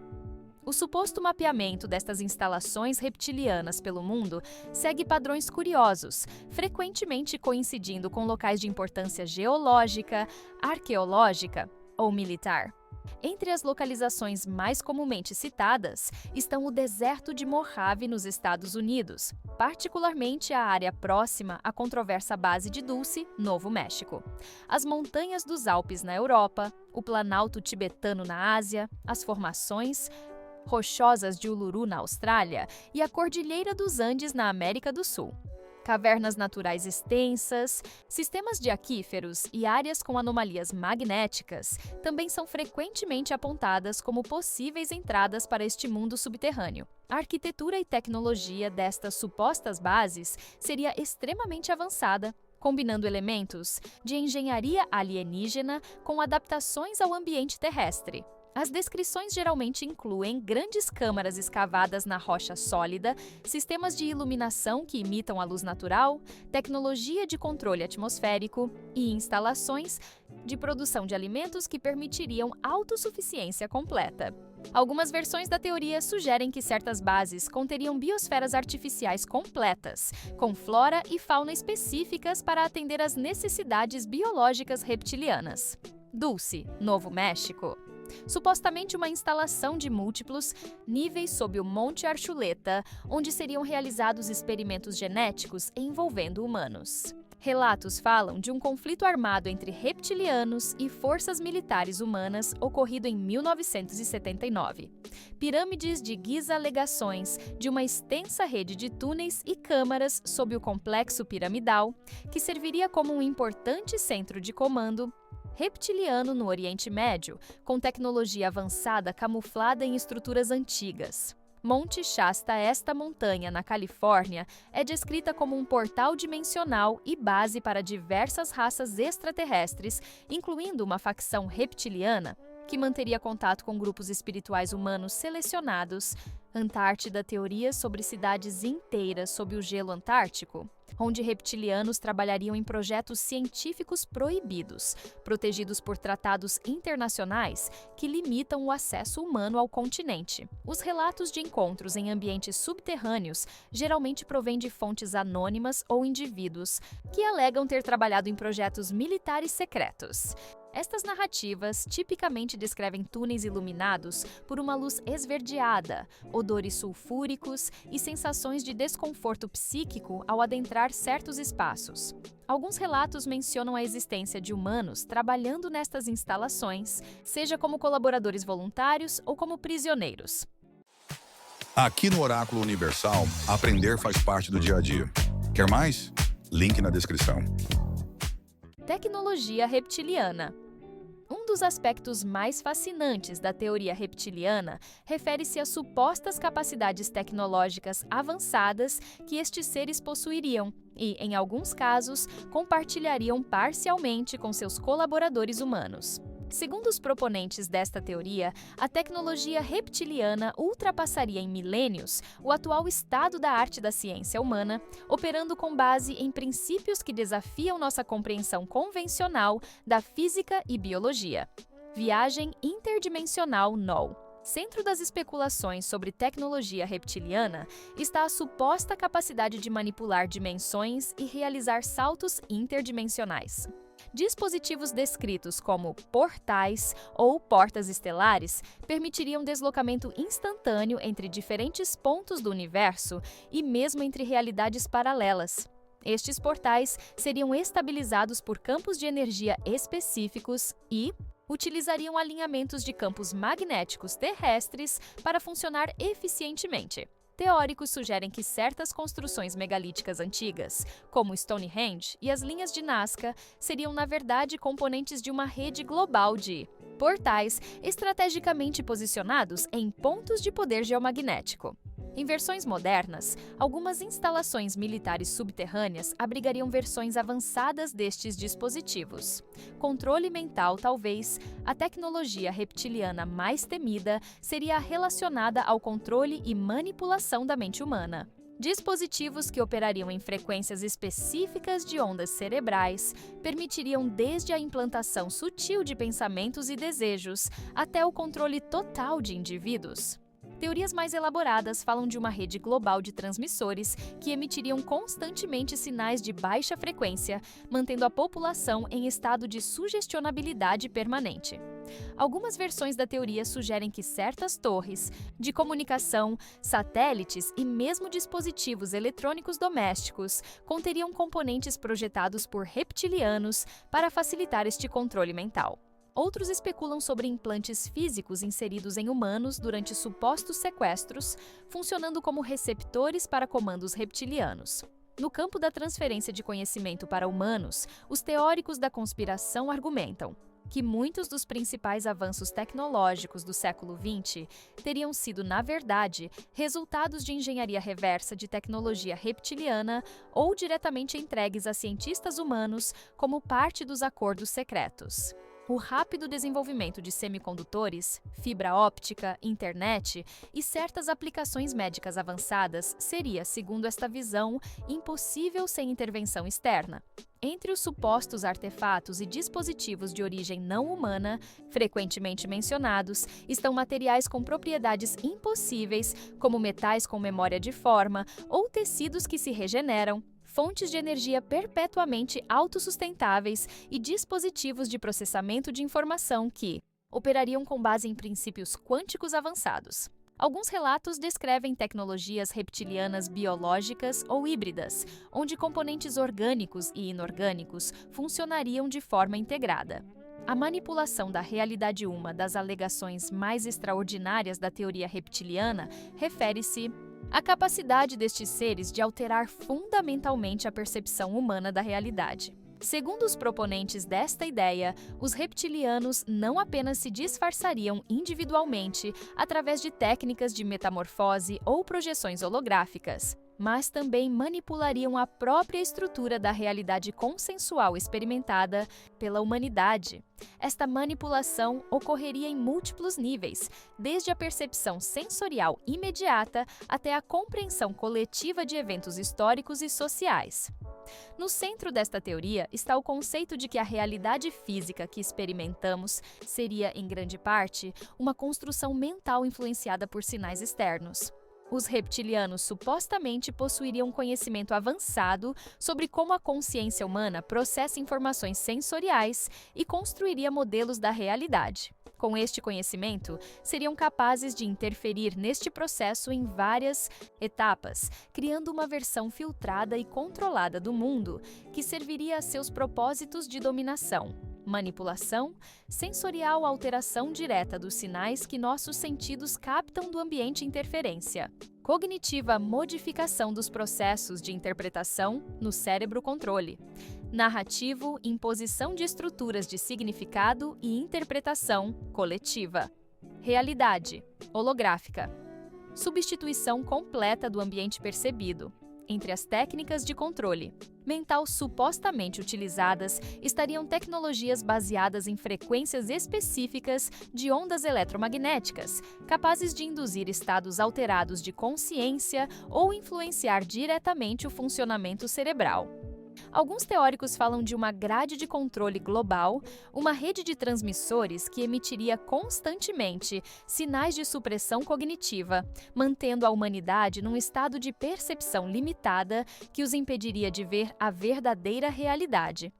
O suposto mapeamento destas instalações reptilianas pelo mundo segue padrões curiosos, frequentemente coincidindo com locais de importância geológica, arqueológica ou militar. Entre as localizações mais comumente citadas estão o deserto de Mojave, nos Estados Unidos, particularmente a área próxima à controversa base de Dulce, Novo México, as montanhas dos Alpes na Europa, o Planalto tibetano na Ásia, as formações rochosas de Uluru na Austrália e a Cordilheira dos Andes na América do Sul. Cavernas naturais extensas, sistemas de aquíferos e áreas com anomalias magnéticas também são frequentemente apontadas como possíveis entradas para este mundo subterrâneo. A arquitetura e tecnologia destas supostas bases seria extremamente avançada, combinando elementos de engenharia alienígena com adaptações ao ambiente terrestre. As descrições geralmente incluem grandes câmaras escavadas na rocha sólida, sistemas de iluminação que imitam a luz natural, tecnologia de controle atmosférico e instalações de produção de alimentos que permitiriam autossuficiência completa. Algumas versões da teoria sugerem que certas bases conteriam biosferas artificiais completas, com flora e fauna específicas para atender às necessidades biológicas reptilianas. Dulce, Novo México. Supostamente uma instalação de múltiplos níveis sob o Monte Archuleta, onde seriam realizados experimentos genéticos envolvendo humanos. Relatos falam de um conflito armado entre reptilianos e forças militares humanas ocorrido em 1979. Pirâmides de Giza, alegações de uma extensa rede de túneis e câmaras sob o complexo piramidal, que serviria como um importante centro de comando reptiliano no Oriente Médio, com tecnologia avançada camuflada em estruturas antigas. Monte Shasta, esta montanha na Califórnia, é descrita como um portal dimensional e base para diversas raças extraterrestres, incluindo uma facção reptiliana, que manteria contato com grupos espirituais humanos selecionados. Antártida, teorias sobre cidades inteiras sob o gelo antártico, onde reptilianos trabalhariam em projetos científicos proibidos, protegidos por tratados internacionais que limitam o acesso humano ao continente. Os relatos de encontros em ambientes subterrâneos geralmente provêm de fontes anônimas ou indivíduos que alegam ter trabalhado em projetos militares secretos. Estas narrativas tipicamente descrevem túneis iluminados por uma luz esverdeada, odores sulfúricos e sensações de desconforto psíquico ao adentrar certos espaços. Alguns relatos mencionam a existência de humanos trabalhando nestas instalações, seja como colaboradores voluntários ou como prisioneiros. Aqui no Oráculo Universal, aprender faz parte do dia a dia. Quer mais? Link na descrição. Tecnologia reptiliana. Um dos aspectos mais fascinantes da teoria reptiliana refere-se às supostas capacidades tecnológicas avançadas que estes seres possuiriam e, em alguns casos, compartilhariam parcialmente com seus colaboradores humanos. Segundo os proponentes desta teoria, a tecnologia reptiliana ultrapassaria em milênios o atual estado da arte da ciência humana, operando com base em princípios que desafiam nossa compreensão convencional da física e biologia. Viagem interdimensional NOL. Centro das especulações sobre tecnologia reptiliana está a suposta capacidade de manipular dimensões e realizar saltos interdimensionais. Dispositivos descritos como portais ou portas estelares permitiriam deslocamento instantâneo entre diferentes pontos do universo e mesmo entre realidades paralelas. Estes portais seriam estabilizados por campos de energia específicos e utilizariam alinhamentos de campos magnéticos terrestres para funcionar eficientemente. Teóricos sugerem que certas construções megalíticas antigas, como Stonehenge e as linhas de Nazca, seriam na verdade componentes de uma rede global de portais estrategicamente posicionados em pontos de poder geomagnético. Em versões modernas, algumas instalações militares subterrâneas abrigariam versões avançadas destes dispositivos. Controle mental, talvez, a tecnologia reptiliana mais temida seria relacionada ao controle e manipulação da mente humana. Dispositivos que operariam em frequências específicas de ondas cerebrais permitiriam desde a implantação sutil de pensamentos e desejos até o controle total de indivíduos. Teorias mais elaboradas falam de uma rede global de transmissores que emitiriam constantemente sinais de baixa frequência, mantendo a população em estado de sugestionabilidade permanente. Algumas versões da teoria sugerem que certas torres de comunicação, satélites e mesmo dispositivos eletrônicos domésticos conteriam componentes projetados por reptilianos para facilitar este controle mental. Outros especulam sobre implantes físicos inseridos em humanos durante supostos sequestros, funcionando como receptores para comandos reptilianos. No campo da transferência de conhecimento para humanos, os teóricos da conspiração argumentam que muitos dos principais avanços tecnológicos do século XX teriam sido, na verdade, resultados de engenharia reversa de tecnologia reptiliana ou diretamente entregues a cientistas humanos como parte dos acordos secretos. O rápido desenvolvimento de semicondutores, fibra óptica, internet e certas aplicações médicas avançadas seria, segundo esta visão, impossível sem intervenção externa. Entre os supostos artefatos e dispositivos de origem não humana, frequentemente mencionados, estão materiais com propriedades impossíveis, como metais com memória de forma ou tecidos que se regeneram, fontes de energia perpetuamente autossustentáveis e dispositivos de processamento de informação que operariam com base em princípios quânticos avançados. Alguns relatos descrevem tecnologias reptilianas biológicas ou híbridas, onde componentes orgânicos e inorgânicos funcionariam de forma integrada. A manipulação da realidade uma das alegações mais extraordinárias da teoria reptiliana refere-se à capacidade destes seres de alterar fundamentalmente a percepção humana da realidade. Segundo os proponentes desta ideia, os reptilianos não apenas se disfarçariam individualmente através de técnicas de metamorfose ou projeções holográficas, mas também manipulariam a própria estrutura da realidade consensual experimentada pela humanidade. Esta manipulação ocorreria em múltiplos níveis, desde a percepção sensorial imediata até a compreensão coletiva de eventos históricos e sociais. No centro desta teoria está o conceito de que a realidade física que experimentamos seria, em grande parte, uma construção mental influenciada por sinais externos. Os reptilianos supostamente possuiriam conhecimento avançado sobre como a consciência humana processa informações sensoriais e construiria modelos da realidade. Com este conhecimento, seriam capazes de interferir neste processo em várias etapas, criando uma versão filtrada e controlada do mundo que serviria a seus propósitos de dominação, manipulação, sensorial alteração direta dos sinais que nossos sentidos captam do ambiente e interferência, cognitiva modificação dos processos de interpretação no cérebro controle, Narrativo, imposição de estruturas de significado e interpretação coletiva. Realidade, holográfica. Substituição completa do ambiente percebido. Entre as técnicas de controle mental supostamente utilizadas estariam tecnologias baseadas em frequências específicas de ondas eletromagnéticas, capazes de induzir estados alterados de consciência ou influenciar diretamente o funcionamento cerebral. Alguns teóricos falam de uma grade de controle global, uma rede de transmissores que emitiria constantemente sinais de supressão cognitiva, mantendo a humanidade num estado de percepção limitada que os impediria de ver a verdadeira realidade,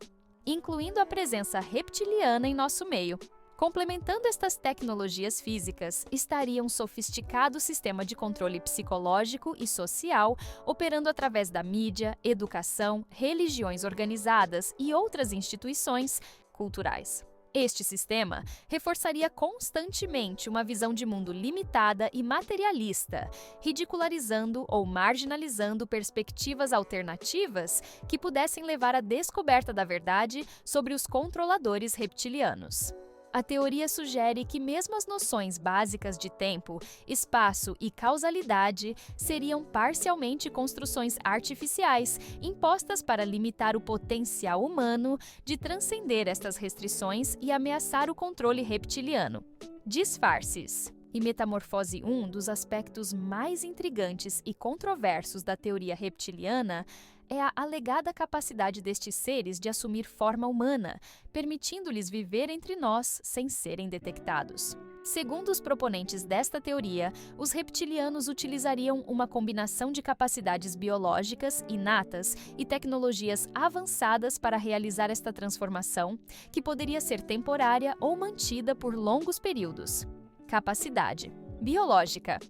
incluindo a presença reptiliana em nosso meio. Complementando estas tecnologias físicas, estaria um sofisticado sistema de controle psicológico e social, operando através da mídia, educação, religiões organizadas e outras instituições culturais. Este sistema reforçaria constantemente uma visão de mundo limitada e materialista, ridicularizando ou marginalizando perspectivas alternativas que pudessem levar à descoberta da verdade sobre os controladores reptilianos. A teoria sugere que mesmo as noções básicas de tempo, espaço e causalidade seriam parcialmente construções artificiais impostas para limitar o potencial humano de transcender estas restrições e ameaçar o controle reptiliano. Disfarces. E metamorfose, um dos aspectos mais intrigantes e controversos da teoria reptiliana é a alegada capacidade destes seres de assumir forma humana, permitindo-lhes viver entre nós sem serem detectados. Segundo os proponentes desta teoria, os reptilianos utilizariam uma combinação de capacidades biológicas inatas e tecnologias avançadas para realizar esta transformação, que poderia ser temporária ou mantida por longos períodos. Capacidade biológica.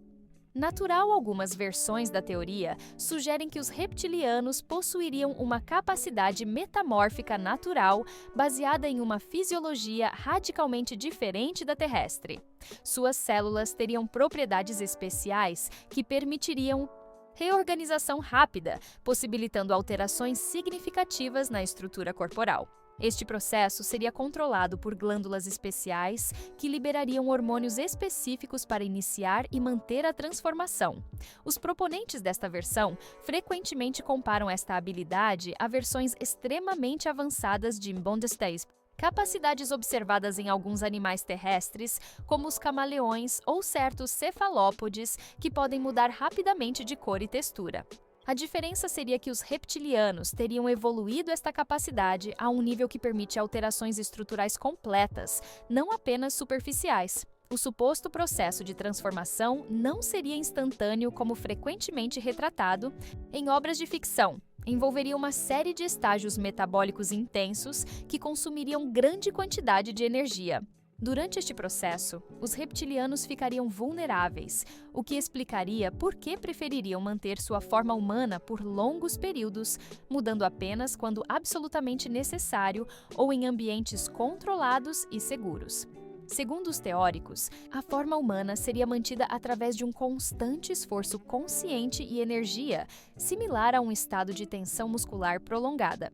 Natural, algumas versões da teoria sugerem que os reptilianos possuiriam uma capacidade metamórfica natural baseada em uma fisiologia radicalmente diferente da terrestre. Suas células teriam propriedades especiais que permitiriam reorganização rápida, possibilitando alterações significativas na estrutura corporal. Este processo seria controlado por glândulas especiais que liberariam hormônios específicos para iniciar e manter a transformação. Os proponentes desta versão frequentemente comparam esta habilidade a versões extremamente avançadas de Bondestase, capacidades observadas em alguns animais terrestres, como os camaleões ou certos cefalópodes, que podem mudar rapidamente de cor e textura. A diferença seria que os reptilianos teriam evoluído esta capacidade a um nível que permite alterações estruturais completas, não apenas superficiais. O suposto processo de transformação não seria instantâneo como frequentemente retratado em obras de ficção. Envolveria uma série de estágios metabólicos intensos que consumiriam grande quantidade de energia. Durante este processo, os reptilianos ficariam vulneráveis, o que explicaria por que prefeririam manter sua forma humana por longos períodos, mudando apenas quando absolutamente necessário ou em ambientes controlados e seguros. Segundo os teóricos, a forma humana seria mantida através de um constante esforço consciente e energia, similar a um estado de tensão muscular prolongada.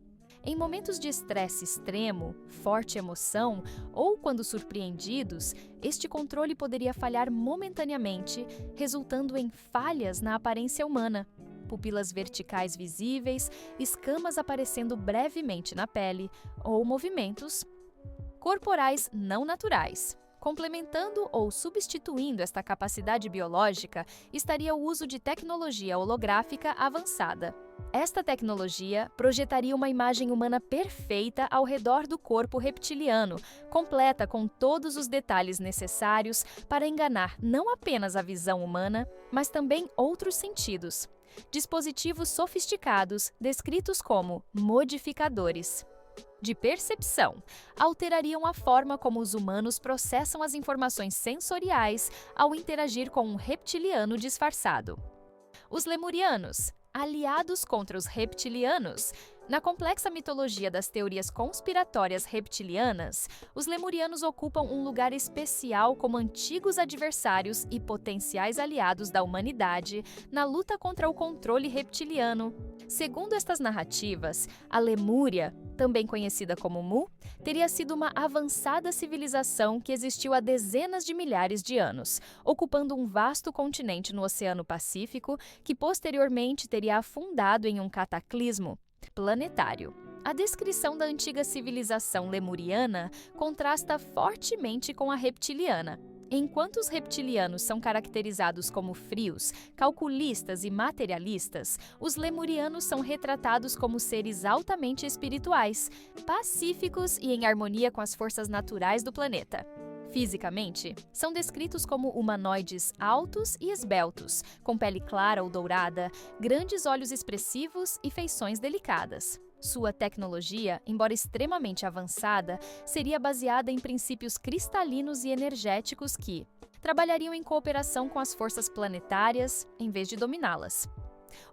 Em momentos de estresse extremo, forte emoção ou quando surpreendidos, este controle poderia falhar momentaneamente, resultando em falhas na aparência humana. Pupilas verticais visíveis, escamas aparecendo brevemente na pele ou movimentos corporais não naturais. Complementando ou substituindo esta capacidade biológica, estaria o uso de tecnologia holográfica avançada. Esta tecnologia projetaria uma imagem humana perfeita ao redor do corpo reptiliano, completa com todos os detalhes necessários para enganar não apenas a visão humana, mas também outros sentidos. Dispositivos sofisticados, descritos como modificadores de percepção, alterariam a forma como os humanos processam as informações sensoriais ao interagir com um reptiliano disfarçado. Os lemurianos, aliados contra os reptilianos, Na complexa mitologia das teorias conspiratórias reptilianas, os lemurianos ocupam um lugar especial como antigos adversários e potenciais aliados da humanidade na luta contra o controle reptiliano. Segundo estas narrativas, a Lemúria, também conhecida como Mu, teria sido uma avançada civilização que existiu há dezenas de milhares de anos, ocupando um vasto continente no Oceano Pacífico que posteriormente teria afundado em um cataclismo planetário. A descrição da antiga civilização lemuriana contrasta fortemente com a reptiliana. Enquanto os reptilianos são caracterizados como frios, calculistas e materialistas, os lemurianos são retratados como seres altamente espirituais, pacíficos e em harmonia com as forças naturais do planeta. Fisicamente, são descritos como humanoides altos e esbeltos, com pele clara ou dourada, grandes olhos expressivos e feições delicadas. Sua tecnologia, embora extremamente avançada, seria baseada em princípios cristalinos e energéticos que trabalhariam em cooperação com as forças planetárias, em vez de dominá-las.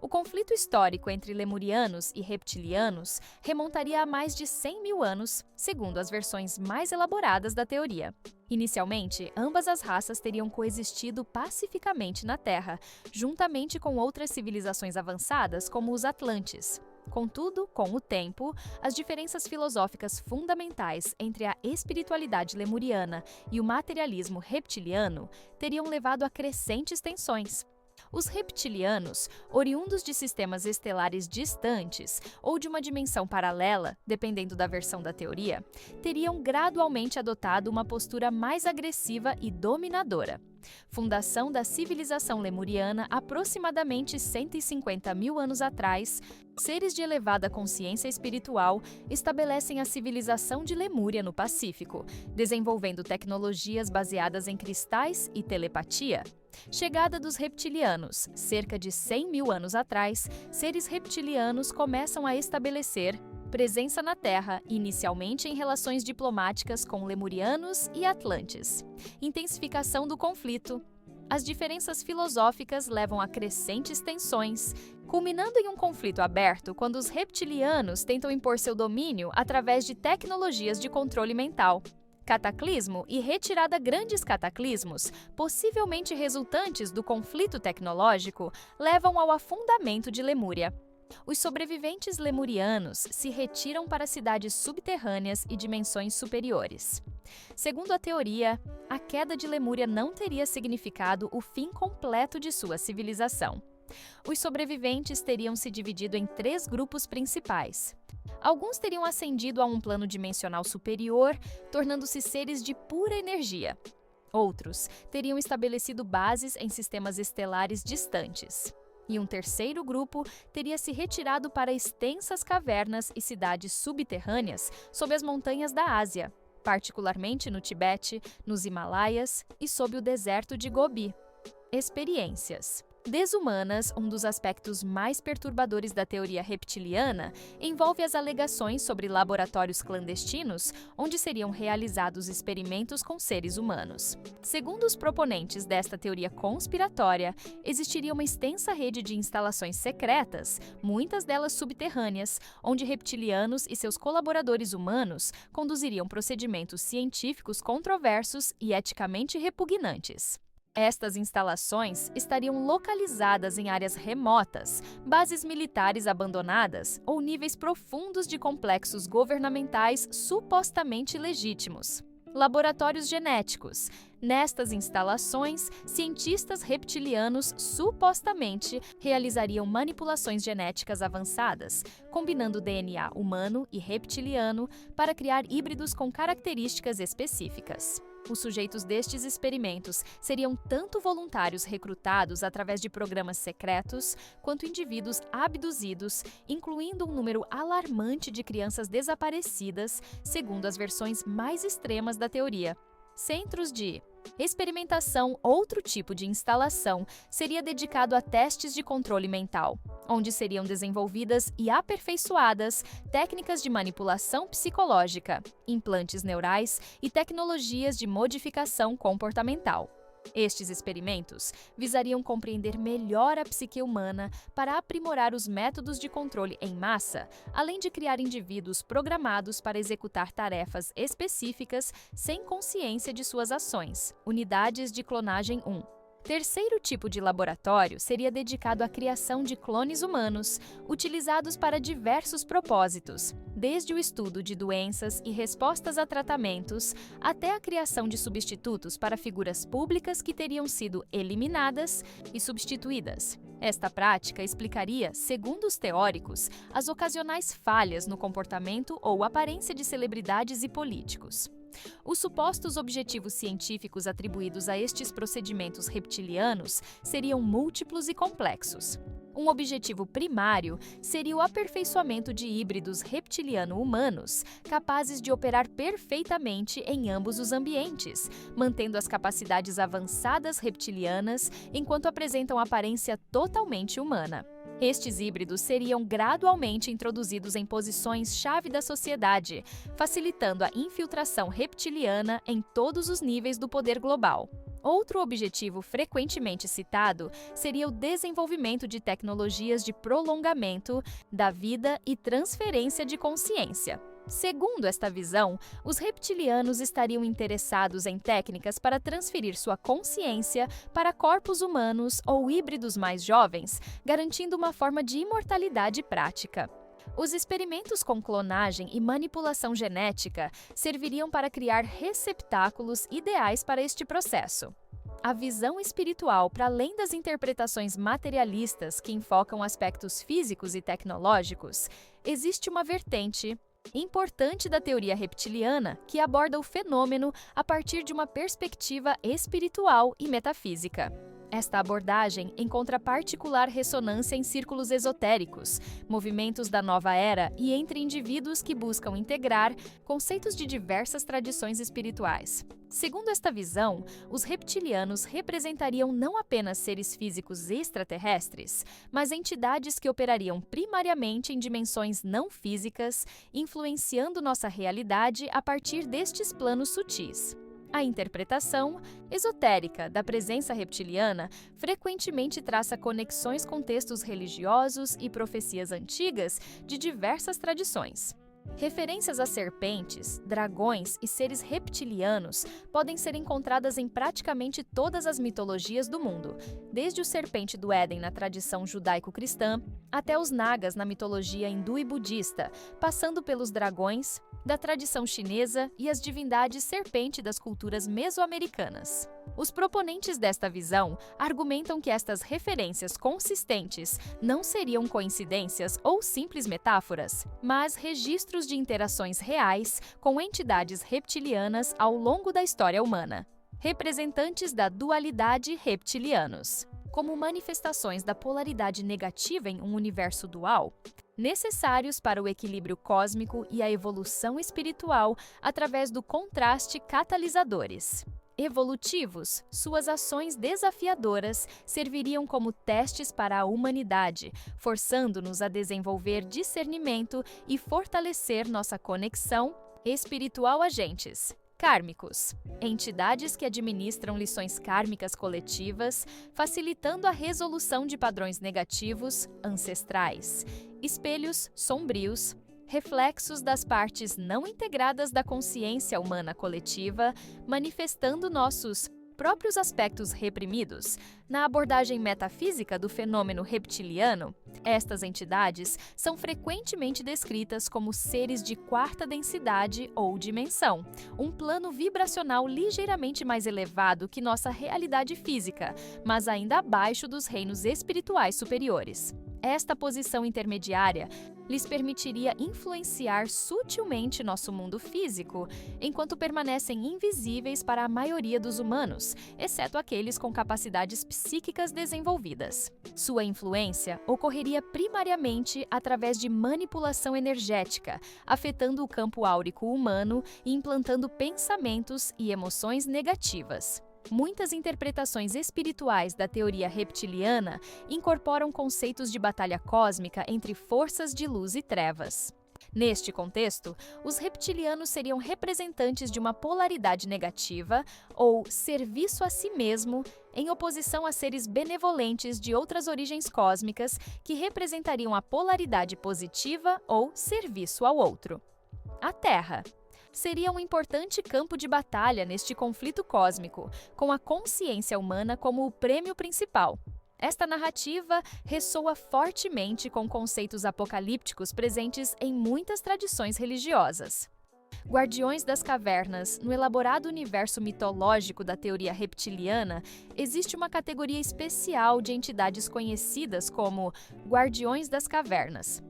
O conflito histórico entre lemurianos e reptilianos remontaria a mais de 100 mil anos, segundo as versões mais elaboradas da teoria. Inicialmente, ambas as raças teriam coexistido pacificamente na Terra, juntamente com outras civilizações avançadas como os Atlantes. Contudo, com o tempo, as diferenças filosóficas fundamentais entre a espiritualidade lemuriana e o materialismo reptiliano teriam levado a crescentes tensões. Os reptilianos, oriundos de sistemas estelares distantes ou de uma dimensão paralela, dependendo da versão da teoria, teriam gradualmente adotado uma postura mais agressiva e dominadora. Fundação da civilização lemuriana aproximadamente 150 mil anos atrás, seres de elevada consciência espiritual estabelecem a civilização de Lemúria no Pacífico, desenvolvendo tecnologias baseadas em cristais e telepatia. Chegada dos reptilianos, cerca de 100 mil anos atrás, seres reptilianos começam a estabelecer presença na Terra, inicialmente em relações diplomáticas com lemurianos e atlantes. Intensificação do conflito. As diferenças filosóficas levam a crescentes tensões, culminando em um conflito aberto quando os reptilianos tentam impor seu domínio através de tecnologias de controle mental. Cataclismo e retirada grandes cataclismos, possivelmente resultantes do conflito tecnológico, levam ao afundamento de Lemúria. Os sobreviventes lemurianos se retiram para cidades subterrâneas e dimensões superiores. Segundo a teoria, a queda de Lemúria não teria significado o fim completo de sua civilização. Os sobreviventes teriam se dividido em 3 grupos principais. Alguns teriam ascendido a um plano dimensional superior, tornando-se seres de pura energia. Outros teriam estabelecido bases em sistemas estelares distantes. E um terceiro grupo teria se retirado para extensas cavernas e cidades subterrâneas sob as montanhas da Ásia, particularmente no Tibete, nos Himalaias e sob o deserto de Gobi. Experiências. Desumanas, um dos aspectos mais perturbadores da teoria reptiliana, envolve as alegações sobre laboratórios clandestinos onde seriam realizados experimentos com seres humanos. Segundo os proponentes desta teoria conspiratória, existiria uma extensa rede de instalações secretas, muitas delas subterrâneas, onde reptilianos e seus colaboradores humanos conduziriam procedimentos científicos controversos e eticamente repugnantes. Estas instalações estariam localizadas em áreas remotas, bases militares abandonadas ou níveis profundos de complexos governamentais supostamente legítimos. Laboratórios genéticos. Nestas instalações, cientistas reptilianos supostamente realizariam manipulações genéticas avançadas, combinando DNA humano e reptiliano para criar híbridos com características específicas. Os sujeitos destes experimentos seriam tanto voluntários recrutados através de programas secretos, quanto indivíduos abduzidos, incluindo um número alarmante de crianças desaparecidas, segundo as versões mais extremas da teoria. Centros de experimentação. Outro tipo de instalação seria dedicado a testes de controle mental, onde seriam desenvolvidas e aperfeiçoadas técnicas de manipulação psicológica, implantes neurais e tecnologias de modificação comportamental. Estes experimentos visariam compreender melhor a psique humana para aprimorar os métodos de controle em massa, além de criar indivíduos programados para executar tarefas específicas sem consciência de suas ações. Unidades de clonagem 1. Terceiro tipo de laboratório seria dedicado à criação de clones humanos, utilizados para diversos propósitos, desde o estudo de doenças e respostas a tratamentos, até a criação de substitutos para figuras públicas que teriam sido eliminadas e substituídas. Esta prática explicaria, segundo os teóricos, as ocasionais falhas no comportamento ou aparência de celebridades e políticos. Os supostos objetivos científicos atribuídos a estes procedimentos reptilianos seriam múltiplos e complexos. Um objetivo primário seria o aperfeiçoamento de híbridos reptiliano-humanos, capazes de operar perfeitamente em ambos os ambientes, mantendo as capacidades avançadas reptilianas enquanto apresentam aparência totalmente humana. Estes híbridos seriam gradualmente introduzidos em posições-chave da sociedade, facilitando a infiltração reptiliana em todos os níveis do poder global. Outro objetivo frequentemente citado seria o desenvolvimento de tecnologias de prolongamento da vida e transferência de consciência. Segundo esta visão, os reptilianos estariam interessados em técnicas para transferir sua consciência para corpos humanos ou híbridos mais jovens, garantindo uma forma de imortalidade prática. Os experimentos com clonagem e manipulação genética serviriam para criar receptáculos ideais para este processo. A visão espiritual, para além das interpretações materialistas que enfocam aspectos físicos e tecnológicos, existe uma vertente importante da teoria reptiliana que aborda o fenômeno a partir de uma perspectiva espiritual e metafísica. Esta abordagem encontra particular ressonância em círculos esotéricos, movimentos da nova era e entre indivíduos que buscam integrar conceitos de diversas tradições espirituais. Segundo esta visão, os reptilianos representariam não apenas seres físicos extraterrestres, mas entidades que operariam primariamente em dimensões não físicas, influenciando nossa realidade a partir destes planos sutis. A interpretação esotérica da presença reptiliana frequentemente traça conexões com textos religiosos e profecias antigas de diversas tradições. Referências a serpentes, dragões e seres reptilianos podem ser encontradas em praticamente todas as mitologias do mundo, desde o serpente do Éden na tradição judaico-cristã até os nagas na mitologia hindu e budista, passando pelos dragões da tradição chinesa e as divindades serpente das culturas meso-americanas. Os proponentes desta visão argumentam que estas referências consistentes não seriam coincidências ou simples metáforas, mas registros de interações reais com entidades reptilianas ao longo da história humana. Representantes da dualidade reptilianos. Como manifestações da polaridade negativa em um universo dual, necessários para o equilíbrio cósmico e a evolução espiritual através do contraste catalisadores. Evolutivos, suas ações desafiadoras serviriam como testes para a humanidade, forçando-nos a desenvolver discernimento e fortalecer nossa conexão espiritual agentes. Kármicos, entidades que administram lições kármicas coletivas, facilitando a resolução de padrões negativos ancestrais. Espelhos sombrios, reflexos das partes não integradas da consciência humana coletiva, manifestando nossos próprios aspectos reprimidos. Na abordagem metafísica do fenômeno reptiliano, estas entidades são frequentemente descritas como seres de quarta densidade ou dimensão, um plano vibracional ligeiramente mais elevado que nossa realidade física, mas ainda abaixo dos reinos espirituais superiores. Esta posição intermediária lhes permitiria influenciar sutilmente nosso mundo físico, enquanto permanecem invisíveis para a maioria dos humanos, exceto aqueles com capacidades psíquicas desenvolvidas. Sua influência ocorreria primariamente através de manipulação energética, afetando o campo áurico humano e implantando pensamentos e emoções negativas. Muitas interpretações espirituais da teoria reptiliana incorporam conceitos de batalha cósmica entre forças de luz e trevas. Neste contexto, os reptilianos seriam representantes de uma polaridade negativa ou serviço a si mesmo, em oposição a seres benevolentes de outras origens cósmicas que representariam a polaridade positiva ou serviço ao outro. A Terra seria um importante campo de batalha neste conflito cósmico, com a consciência humana como o prêmio principal. Esta narrativa ressoa fortemente com conceitos apocalípticos presentes em muitas tradições religiosas. Guardiões das Cavernas, no elaborado universo mitológico da teoria reptiliana, existe uma categoria especial de entidades conhecidas como Guardiões das Cavernas.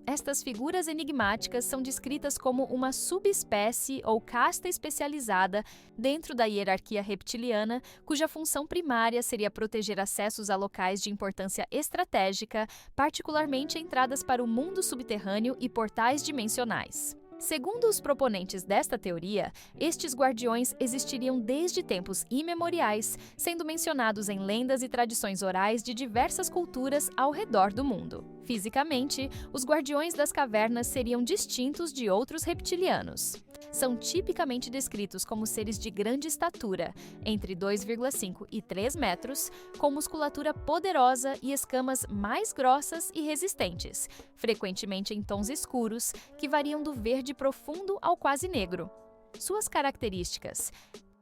Estas figuras enigmáticas são descritas como uma subespécie ou casta especializada dentro da hierarquia reptiliana, cuja função primária seria proteger acessos a locais de importância estratégica, particularmente entradas para o mundo subterrâneo e portais dimensionais. Segundo os proponentes desta teoria, estes guardiões existiriam desde tempos imemoriais, sendo mencionados em lendas e tradições orais de diversas culturas ao redor do mundo. Fisicamente, os guardiões das cavernas seriam distintos de outros reptilianos. São tipicamente descritos como seres de grande estatura, entre 2,5 e 3 metros, com musculatura poderosa e escamas mais grossas e resistentes, frequentemente em tons escuros, que variam do verde profundo ao quase negro. Suas características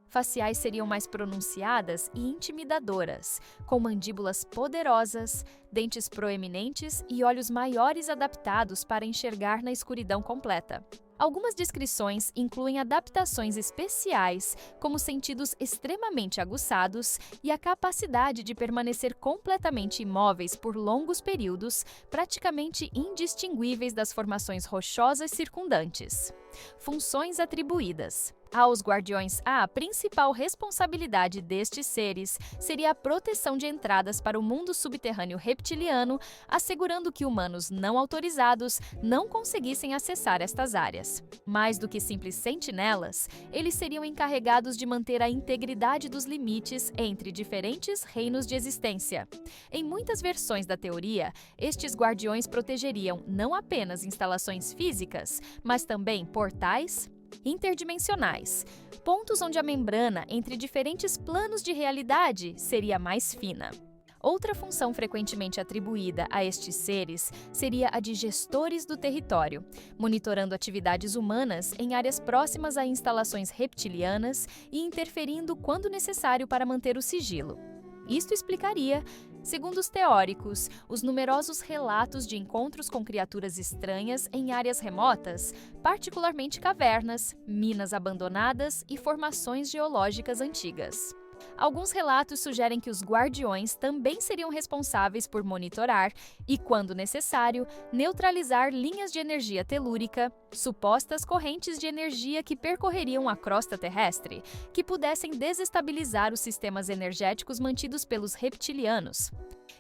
faciais seriam mais pronunciadas e intimidadoras, com mandíbulas poderosas, dentes proeminentes e olhos maiores adaptados para enxergar na escuridão completa. Algumas descrições incluem adaptações especiais, como sentidos extremamente aguçados e a capacidade de permanecer completamente imóveis por longos períodos, praticamente indistinguíveis das formações rochosas circundantes. Funções atribuídas. Aos guardiões, a principal responsabilidade destes seres seria a proteção de entradas para o mundo subterrâneo reptiliano, assegurando que humanos não autorizados não conseguissem acessar estas áreas. Mais do que simples sentinelas, eles seriam encarregados de manter a integridade dos limites entre diferentes reinos de existência. Em muitas versões da teoria, estes guardiões protegeriam não apenas instalações físicas, mas também portais interdimensionais, pontos onde a membrana entre diferentes planos de realidade seria mais fina. Outra função frequentemente atribuída a estes seres seria a de gestores do território, monitorando atividades humanas em áreas próximas a instalações reptilianas e interferindo quando necessário para manter o sigilo. Isto explicaria, segundo os teóricos, os numerosos relatos de encontros com criaturas estranhas em áreas remotas, particularmente cavernas, minas abandonadas e formações geológicas antigas. Alguns relatos sugerem que os guardiões também seriam responsáveis por monitorar e, quando necessário, neutralizar linhas de energia telúrica, supostas correntes de energia que percorreriam a crosta terrestre, que pudessem desestabilizar os sistemas energéticos mantidos pelos reptilianos.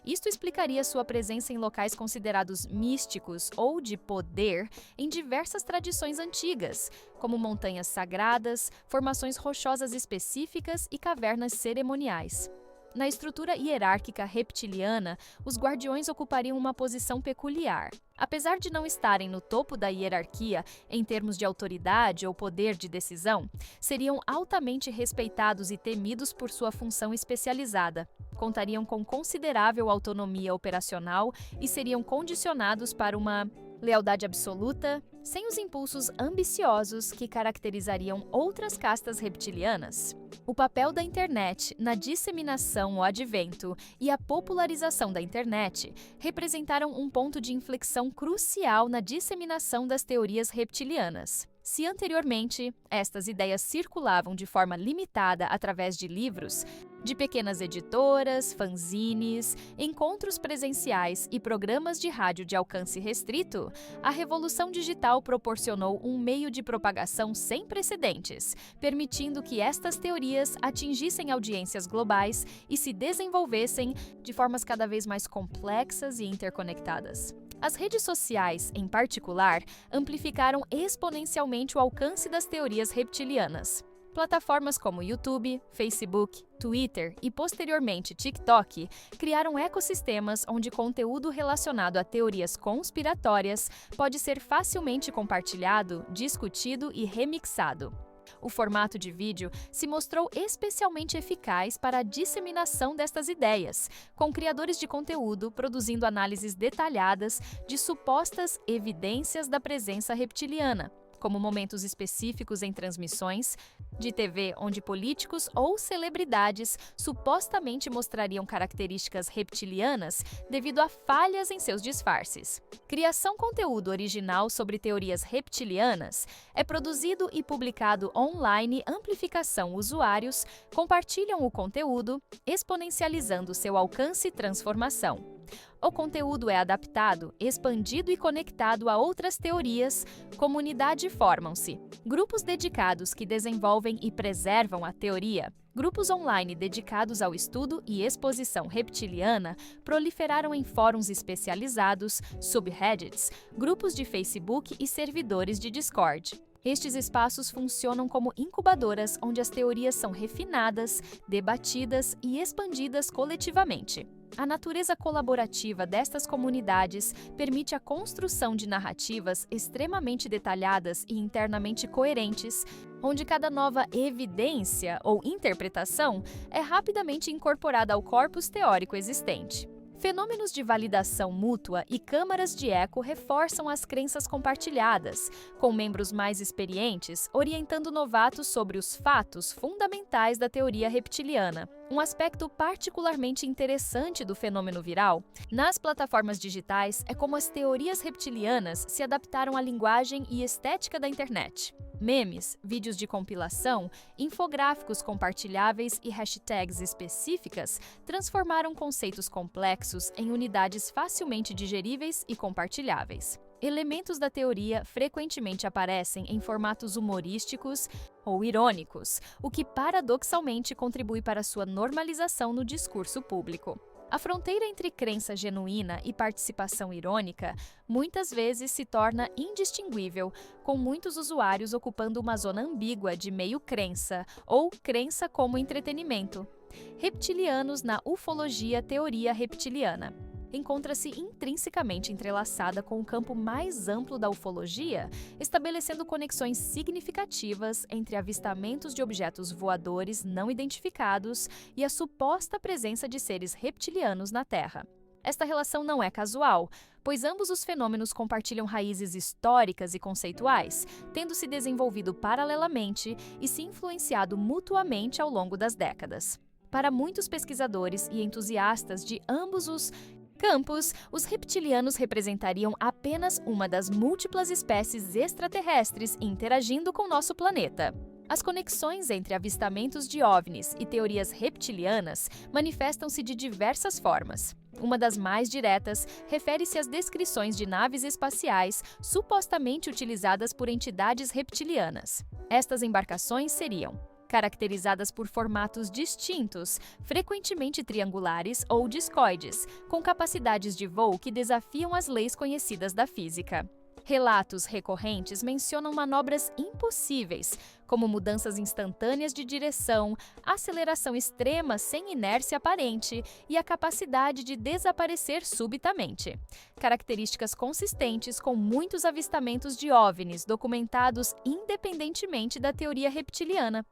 Isto explicaria sua presença em locais considerados místicos ou de poder em diversas tradições antigas, como montanhas sagradas, formações rochosas específicas e cavernas cerimoniais. Na estrutura hierárquica reptiliana, os guardiões ocupariam uma posição peculiar. Apesar de não estarem no topo da hierarquia em termos de autoridade ou poder de decisão, seriam altamente respeitados e temidos por sua função especializada. Contariam com considerável autonomia operacional e seriam condicionados para uma lealdade absoluta, sem os impulsos ambiciosos que caracterizariam outras castas reptilianas. O papel da internet na disseminação, o advento e a popularização da internet representaram um ponto de inflexão crucial na disseminação das teorias reptilianas. Se anteriormente estas ideias circulavam de forma limitada através de livros, de pequenas editoras, fanzines, encontros presenciais e programas de rádio de alcance restrito, a revolução digital proporcionou um meio de propagação sem precedentes, permitindo que estas teorias atingissem audiências globais e se desenvolvessem de formas cada vez mais complexas e interconectadas. As redes sociais, em particular, amplificaram exponencialmente o alcance das teorias reptilianas. Plataformas como YouTube, Facebook, Twitter e, posteriormente, TikTok criaram ecossistemas onde conteúdo relacionado a teorias conspiratórias pode ser facilmente compartilhado, discutido e remixado. O formato de vídeo se mostrou especialmente eficaz para a disseminação destas ideias, com criadores de conteúdo produzindo análises detalhadas de supostas evidências da presença reptiliana, como momentos específicos em transmissões de TV onde políticos ou celebridades supostamente mostrariam características reptilianas devido a falhas em seus disfarces. Criação conteúdo original sobre teorias reptilianas é produzido e publicado online. Amplificação: usuários compartilham o conteúdo, exponencializando seu alcance e transformação. O conteúdo é adaptado, expandido e conectado a outras teorias. Comunidade: formam-se grupos dedicados que desenvolvem e preservam a teoria. Grupos online dedicados ao estudo e exposição reptiliana proliferaram em fóruns especializados, subreddits, grupos de Facebook e servidores de Discord. Estes espaços funcionam como incubadoras onde as teorias são refinadas, debatidas e expandidas coletivamente. A natureza colaborativa destas comunidades permite a construção de narrativas extremamente detalhadas e internamente coerentes, onde cada nova evidência ou interpretação é rapidamente incorporada ao corpus teórico existente. Fenômenos de validação mútua e câmaras de eco reforçam as crenças compartilhadas, com membros mais experientes orientando novatos sobre os fatos fundamentais da teoria reptiliana. Um aspecto particularmente interessante do fenômeno viral nas plataformas digitais é como as teorias reptilianas se adaptaram à linguagem e estética da internet. Memes, vídeos de compilação, infográficos compartilháveis e hashtags específicas transformaram conceitos complexos em unidades facilmente digeríveis e compartilháveis. Elementos da teoria frequentemente aparecem em formatos humorísticos ou irônicos, o que paradoxalmente contribui para sua normalização no discurso público. A fronteira entre crença genuína e participação irônica muitas vezes se torna indistinguível, com muitos usuários ocupando uma zona ambígua de meio crença ou crença como entretenimento. Reptilianos na ufologia. Teoria reptiliana encontra-se intrinsecamente entrelaçada com o campo mais amplo da ufologia, estabelecendo conexões significativas entre avistamentos de objetos voadores não identificados e a suposta presença de seres reptilianos na Terra. Esta relação não é casual, pois ambos os fenômenos compartilham raízes históricas e conceituais, tendo se desenvolvido paralelamente e se influenciado mutuamente ao longo das décadas. Para muitos pesquisadores e entusiastas de ambos os campos, os reptilianos representariam apenas uma das múltiplas espécies extraterrestres interagindo com nosso planeta. As conexões entre avistamentos de OVNIs e teorias reptilianas manifestam-se de diversas formas. Uma das mais diretas refere-se às descrições de naves espaciais supostamente utilizadas por entidades reptilianas. Estas embarcações seriam caracterizadas por formatos distintos, frequentemente triangulares ou discoides, com capacidades de voo que desafiam as leis conhecidas da física. Relatos recorrentes mencionam manobras impossíveis, como mudanças instantâneas de direção, aceleração extrema sem inércia aparente e a capacidade de desaparecer subitamente. Características consistentes com muitos avistamentos de OVNIs documentados independentemente da teoria reptiliana.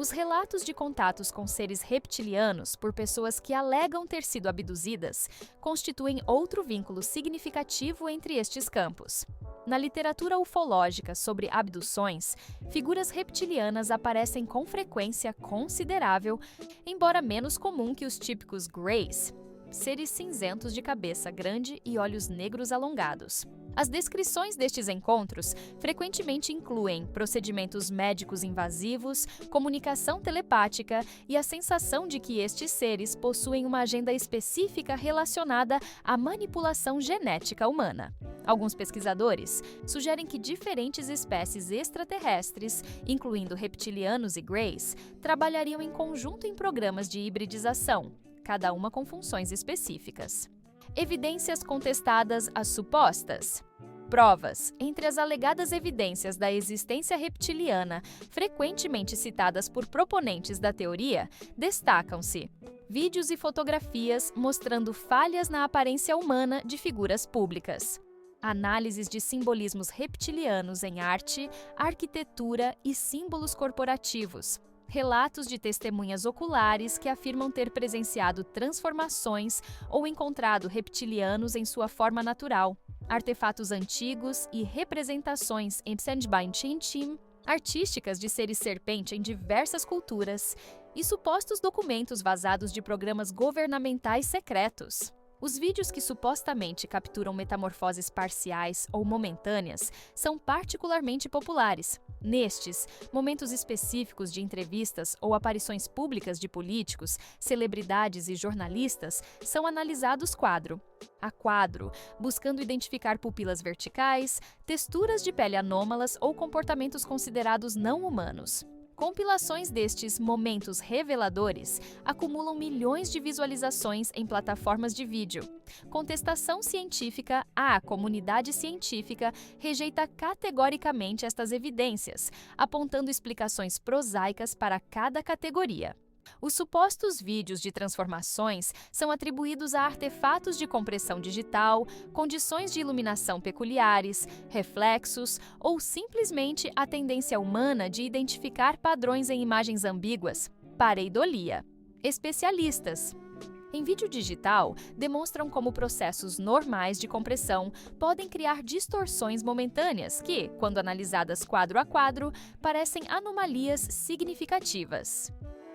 Os relatos de contatos com seres reptilianos por pessoas que alegam ter sido abduzidas constituem outro vínculo significativo entre estes campos. Na literatura ufológica sobre abduções, figuras reptilianas aparecem com frequência considerável, embora menos comum que os típicos Greys, seres cinzentos de cabeça grande e olhos negros alongados. As descrições destes encontros frequentemente incluem procedimentos médicos invasivos, comunicação telepática e a sensação de que estes seres possuem uma agenda específica relacionada à manipulação genética humana. Alguns pesquisadores sugerem que diferentes espécies extraterrestres, incluindo reptilianos e greys, trabalhariam em conjunto em programas de hibridização, cada uma com funções específicas. Evidências contestadas às supostas Provas. Entre as alegadas evidências da existência reptiliana, frequentemente citadas por proponentes da teoria, destacam-se vídeos e fotografias mostrando falhas na aparência humana de figuras públicas, análises de simbolismos reptilianos em arte, arquitetura e símbolos corporativos, relatos de testemunhas oculares que afirmam ter presenciado transformações ou encontrado reptilianos em sua forma natural, artefatos antigos e representações em Psenjbain-Chinchim, artísticas de seres serpente em diversas culturas e supostos documentos vazados de programas governamentais secretos. Os vídeos que supostamente capturam metamorfoses parciais ou momentâneas são particularmente populares. Nestes, momentos específicos de entrevistas ou aparições públicas de políticos, celebridades e jornalistas são analisados quadro a quadro, buscando identificar pupilas verticais, texturas de pele anômalas ou comportamentos considerados não humanos. Compilações destes momentos reveladores acumulam milhões de visualizações em plataformas de vídeo. Contestação científica. A comunidade científica rejeita categoricamente estas evidências, apontando explicações prosaicas para cada categoria. Os supostos vídeos de transformações são atribuídos a artefatos de compressão digital, condições de iluminação peculiares, reflexos ou simplesmente a tendência humana de identificar padrões em imagens ambíguas, pareidolia. Especialistas. Em vídeo digital, demonstram como processos normais de compressão podem criar distorções momentâneas que, quando analisadas quadro a quadro, parecem anomalias significativas.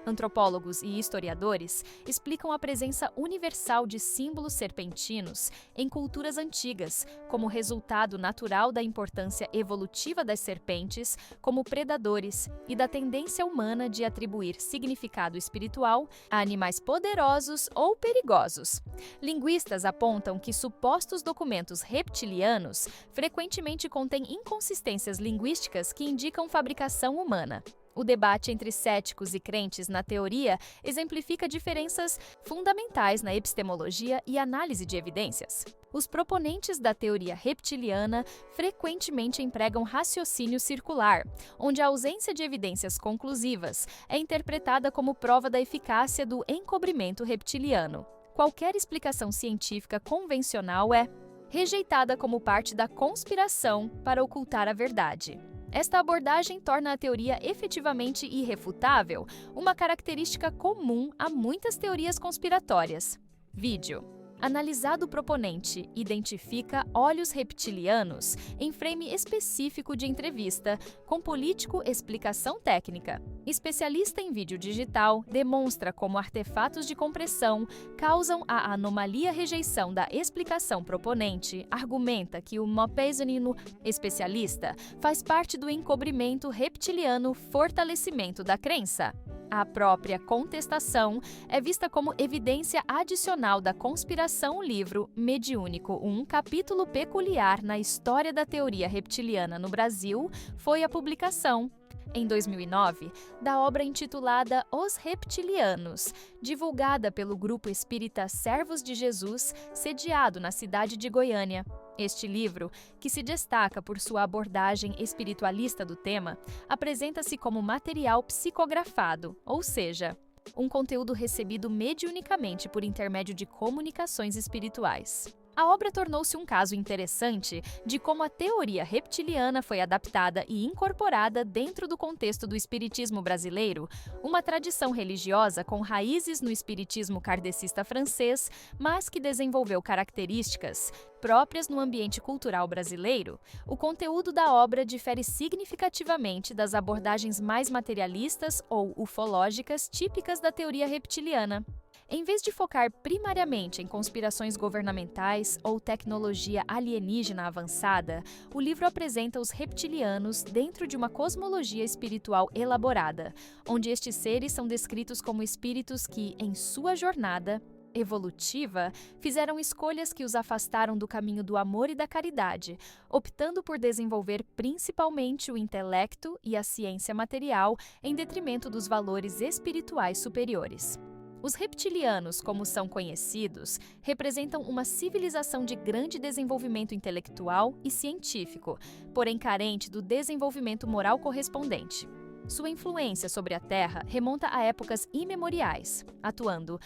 Antropólogos e historiadores explicam a presença universal de símbolos serpentinos em culturas antigas, como resultado natural da importância evolutiva das serpentes como predadores e da tendência humana de atribuir significado espiritual a animais poderosos ou perigosos. Linguistas apontam que supostos documentos reptilianos frequentemente contêm inconsistências linguísticas que indicam fabricação humana. O debate entre céticos e crentes na teoria exemplifica diferenças fundamentais na epistemologia e análise de evidências. Os proponentes da teoria reptiliana frequentemente empregam raciocínio circular, onde a ausência de evidências conclusivas é interpretada como prova da eficácia do encobrimento reptiliano. Qualquer explicação científica convencional é rejeitada como parte da conspiração para ocultar a verdade. Esta abordagem torna a teoria efetivamente irrefutável, uma característica comum a muitas teorias conspiratórias. Vídeo. Analisado, o proponente identifica olhos reptilianos em frame específico de entrevista, com político explicação técnica. Especialista em vídeo digital demonstra como artefatos de compressão causam a anomalia. Rejeição da explicação proponente argumenta que o Mopesonino especialista faz parte do encobrimento reptiliano, fortalecimento da crença. A própria contestação é vista como evidência adicional da conspiração. O livro Mediúnico, um capítulo peculiar na história da teoria reptiliana no Brasil, foi a publicação, em 2009, da obra intitulada Os Reptilianos, divulgada pelo grupo espírita Servos de Jesus, sediado na cidade de Goiânia. Este livro, que se destaca por sua abordagem espiritualista do tema, apresenta-se como material psicografado, ou seja, um conteúdo recebido mediunicamente por intermédio de comunicações espirituais. A obra tornou-se um caso interessante de como a teoria reptiliana foi adaptada e incorporada dentro do contexto do espiritismo brasileiro, uma tradição religiosa com raízes no espiritismo kardecista francês, mas que desenvolveu características próprias no ambiente cultural brasileiro. O conteúdo da obra difere significativamente das abordagens mais materialistas ou ufológicas típicas da teoria reptiliana. Em vez de focar primariamente em conspirações governamentais ou tecnologia alienígena avançada, o livro apresenta os reptilianos dentro de uma cosmologia espiritual elaborada, onde estes seres são descritos como espíritos que, em sua jornada evolutiva, fizeram escolhas que os afastaram do caminho do amor e da caridade, optando por desenvolver principalmente o intelecto e a ciência material em detrimento dos valores espirituais superiores. Os reptilianos, como são conhecidos, representam uma civilização de grande desenvolvimento intelectual e científico, porém carente do desenvolvimento moral correspondente. Sua influência sobre a Terra remonta a épocas imemoriais, atuando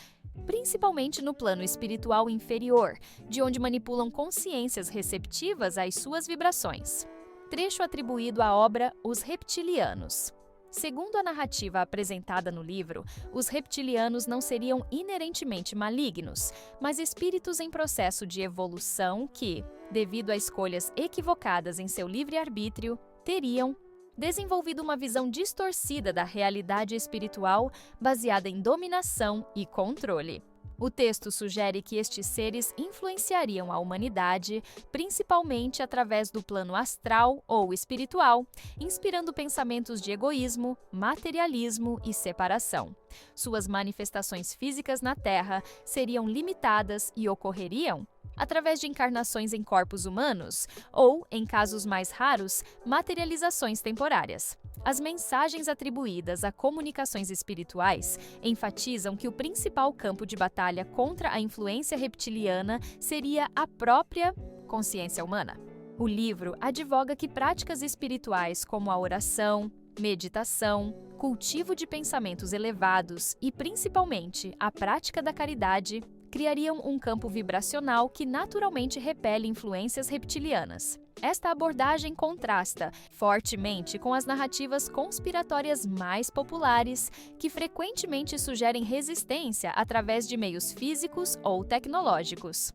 principalmente no plano espiritual inferior, de onde manipulam consciências receptivas às suas vibrações. Trecho atribuído à obra Os Reptilianos. Segundo a narrativa apresentada no livro, os reptilianos não seriam inerentemente malignos, mas espíritos em processo de evolução que, devido a escolhas equivocadas em seu livre-arbítrio, teriam desenvolvido uma visão distorcida da realidade espiritual baseada em dominação e controle. O texto sugere que estes seres influenciariam a humanidade, principalmente através do plano astral ou espiritual, inspirando pensamentos de egoísmo, materialismo e separação. Suas manifestações físicas na Terra seriam limitadas e ocorreriam através de encarnações em corpos humanos ou, em casos mais raros, materializações temporárias. As mensagens atribuídas a comunicações espirituais enfatizam que o principal campo de batalha contra a influência reptiliana seria a própria consciência humana. O livro advoga que práticas espirituais como a oração, meditação, cultivo de pensamentos elevados e, principalmente, a prática da caridade criariam um campo vibracional que naturalmente repele influências reptilianas. Esta abordagem contrasta fortemente com as narrativas conspiratórias mais populares, que frequentemente sugerem resistência através de meios físicos ou tecnológicos.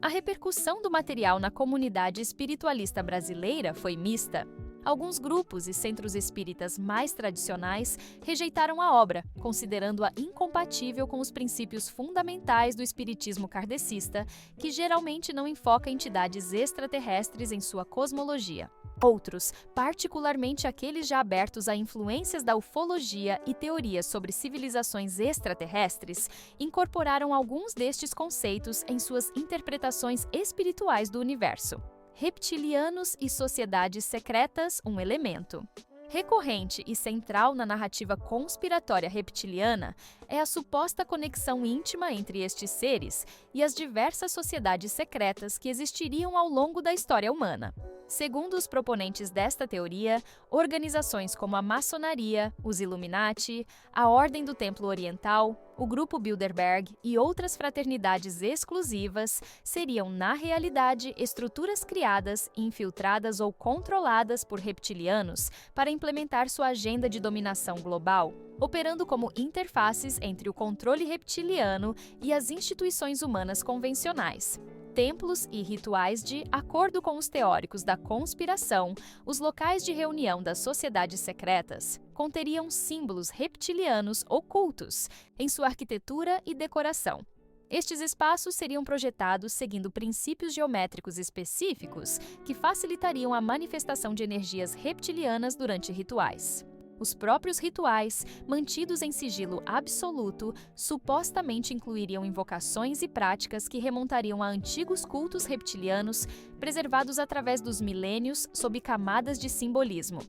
A repercussão do material na comunidade espiritualista brasileira foi mista. Alguns grupos e centros espíritas mais tradicionais rejeitaram a obra, considerando-a incompatível com os princípios fundamentais do espiritismo kardecista, que geralmente não enfoca entidades extraterrestres em sua cosmologia. Outros, particularmente aqueles já abertos a influências da ufologia e teorias sobre civilizações extraterrestres, incorporaram alguns destes conceitos em suas interpretações espirituais do universo. Reptilianos e sociedades secretas, um elemento. Recorrente e central na narrativa conspiratória reptiliana é a suposta conexão íntima entre estes seres e as diversas sociedades secretas que existiriam ao longo da história humana. Segundo os proponentes desta teoria, organizações como a maçonaria, os Illuminati, a Ordem do Templo Oriental, o Grupo Bilderberg e outras fraternidades exclusivas seriam, na realidade, estruturas criadas, infiltradas ou controladas por reptilianos para implementar sua agenda de dominação global, operando como interfaces entre o controle reptiliano e as instituições humanas convencionais. Templos e rituais de acordo com os teóricos da conspiração, os locais de reunião das sociedades secretas conteriam símbolos reptilianos ocultos em sua arquitetura e decoração. Estes espaços seriam projetados seguindo princípios geométricos específicos que facilitariam a manifestação de energias reptilianas durante rituais. Os próprios rituais, mantidos em sigilo absoluto, supostamente incluiriam invocações e práticas que remontariam a antigos cultos reptilianos, preservados através dos milênios sob camadas de simbolismo.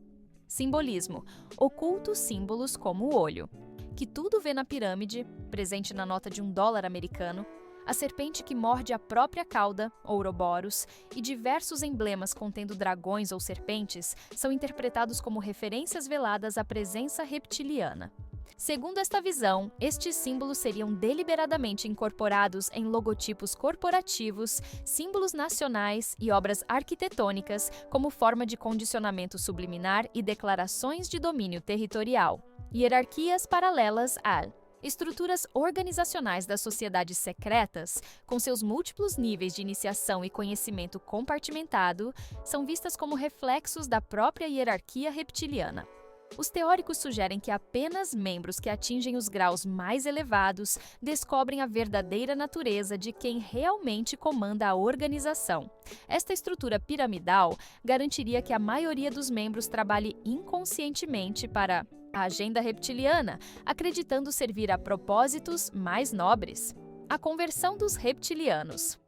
Simbolismo: ocultos símbolos como o olho, que tudo vê na pirâmide, presente na nota de $1 americano, a serpente que morde a própria cauda, Ouroboros, e diversos emblemas contendo dragões ou serpentes são interpretados como referências veladas à presença reptiliana. Segundo esta visão, estes símbolos seriam deliberadamente incorporados em logotipos corporativos, símbolos nacionais e obras arquitetônicas como forma de condicionamento subliminar e declarações de domínio territorial. Hierarquias paralelas a estruturas organizacionais das sociedades secretas, com seus múltiplos níveis de iniciação e conhecimento compartimentado, são vistas como reflexos da própria hierarquia reptiliana. Os teóricos sugerem que apenas membros que atingem os graus mais elevados descobrem a verdadeira natureza de quem realmente comanda a organização. Esta estrutura piramidal garantiria que a maioria dos membros trabalhe inconscientemente para a agenda reptiliana, acreditando servir a propósitos mais nobres. A conversão dos reptilianos.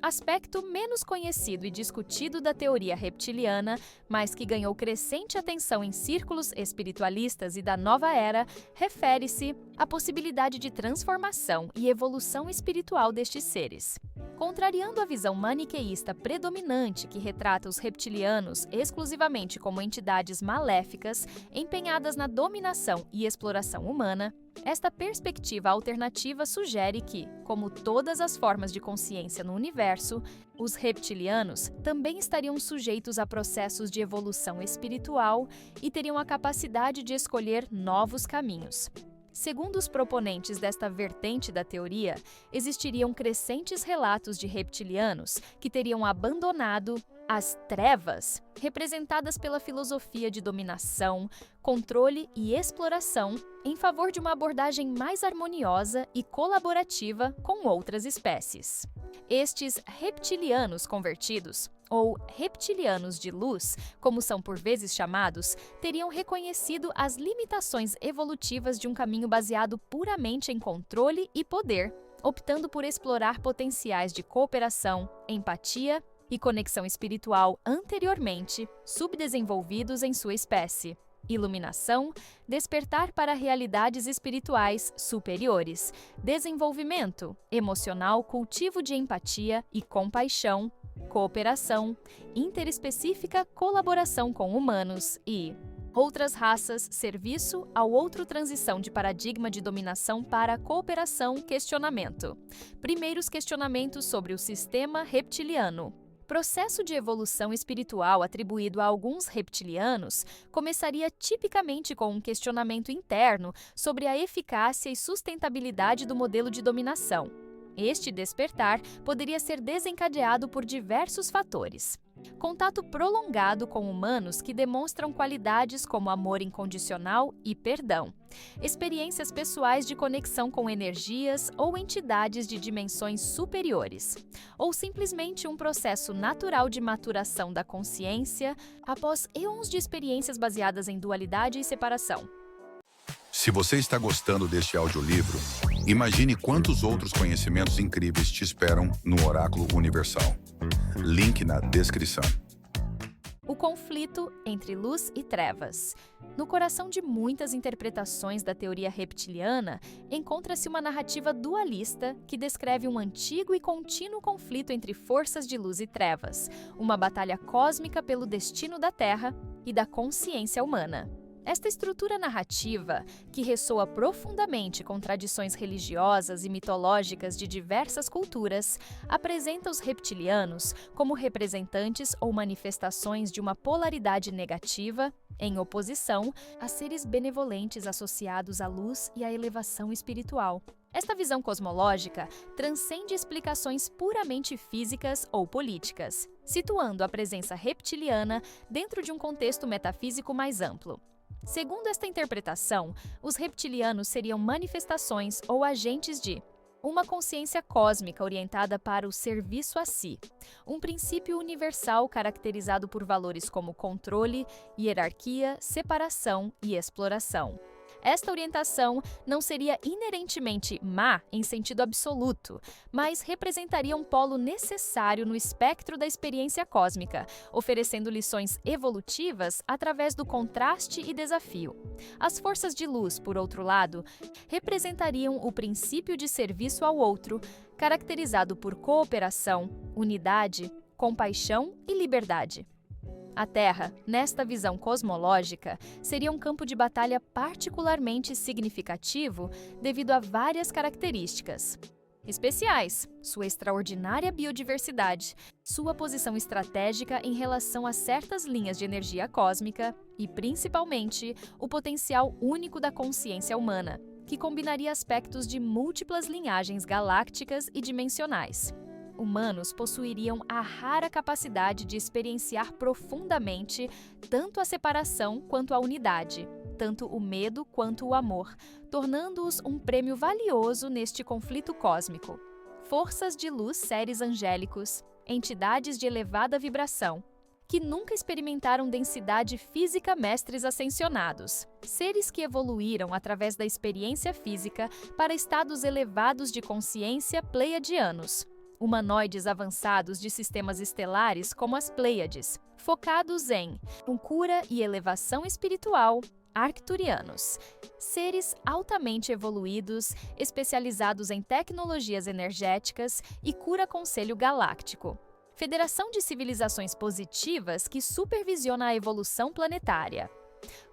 Aspecto menos conhecido e discutido da teoria reptiliana, mas que ganhou crescente atenção em círculos espiritualistas e da nova era, refere-se à possibilidade de transformação e evolução espiritual destes seres. Contrariando a visão maniqueísta predominante que retrata os reptilianos exclusivamente como entidades maléficas empenhadas na dominação e exploração humana, esta perspectiva alternativa sugere que, como todas as formas de consciência no universo, os reptilianos também estariam sujeitos a processos de evolução espiritual e teriam a capacidade de escolher novos caminhos. Segundo os proponentes desta vertente da teoria, existiriam crescentes relatos de reptilianos que teriam abandonado as trevas, representadas pela filosofia de dominação, controle e exploração, em favor de uma abordagem mais harmoniosa e colaborativa com outras espécies. Estes reptilianos convertidos, ou reptilianos de luz, como são por vezes chamados, teriam reconhecido as limitações evolutivas de um caminho baseado puramente em controle e poder, optando por explorar potenciais de cooperação, empatia e conexão espiritual anteriormente subdesenvolvidos em sua espécie. Iluminação, despertar para realidades espirituais superiores, desenvolvimento emocional, cultivo de empatia e compaixão, cooperação, interespecífica colaboração com humanos e outras raças, serviço ao outro, transição de paradigma de dominação para cooperação, questionamento. Primeiros questionamentos sobre o sistema reptiliano. Processo de evolução espiritual atribuído a alguns reptilianos começaria tipicamente com um questionamento interno sobre a eficácia e sustentabilidade do modelo de dominação. Este despertar poderia ser desencadeado por diversos fatores. Contato prolongado com humanos que demonstram qualidades como amor incondicional e perdão. Experiências pessoais de conexão com energias ou entidades de dimensões superiores. Ou simplesmente um processo natural de maturação da consciência após eons de experiências baseadas em dualidade e separação. Se você está gostando deste audiolivro, imagine quantos outros conhecimentos incríveis te esperam no Oráculo Universal. Link na descrição. O conflito entre luz e trevas. No coração de muitas interpretações da teoria reptiliana, encontra-se uma narrativa dualista que descreve um antigo e contínuo conflito entre forças de luz e trevas, uma batalha cósmica pelo destino da Terra e da consciência humana. Esta estrutura narrativa, que ressoa profundamente com tradições religiosas e mitológicas de diversas culturas, apresenta os reptilianos como representantes ou manifestações de uma polaridade negativa, em oposição a seres benevolentes associados à luz e à elevação espiritual. Esta visão cosmológica transcende explicações puramente físicas ou políticas, situando a presença reptiliana dentro de um contexto metafísico mais amplo. Segundo esta interpretação, os reptilianos seriam manifestações ou agentes de uma consciência cósmica orientada para o serviço a si, um princípio universal caracterizado por valores como controle, hierarquia, separação e exploração. Esta orientação não seria inerentemente má em sentido absoluto, mas representaria um polo necessário no espectro da experiência cósmica, oferecendo lições evolutivas através do contraste e desafio. As forças de luz, por outro lado, representariam o princípio de serviço ao outro, caracterizado por cooperação, unidade, compaixão e liberdade. A Terra, nesta visão cosmológica, seria um campo de batalha particularmente significativo devido a várias características especiais: sua extraordinária biodiversidade, sua posição estratégica em relação a certas linhas de energia cósmica e, principalmente, o potencial único da consciência humana, que combinaria aspectos de múltiplas linhagens galácticas e dimensionais. Humanos possuiriam a rara capacidade de experienciar profundamente tanto a separação quanto a unidade, tanto o medo quanto o amor, tornando-os um prêmio valioso neste conflito cósmico. Forças de luz, seres angélicos, entidades de elevada vibração, que nunca experimentaram densidade física, mestres ascensionados, seres que evoluíram através da experiência física para estados elevados de consciência pleiadianos. humanoides avançados de sistemas estelares como as Pleiades, focados em cura e elevação espiritual, arcturianos, seres altamente evoluídos, especializados em tecnologias energéticas e cura conselho galáctico. Federação de civilizações positivas que supervisiona a evolução planetária.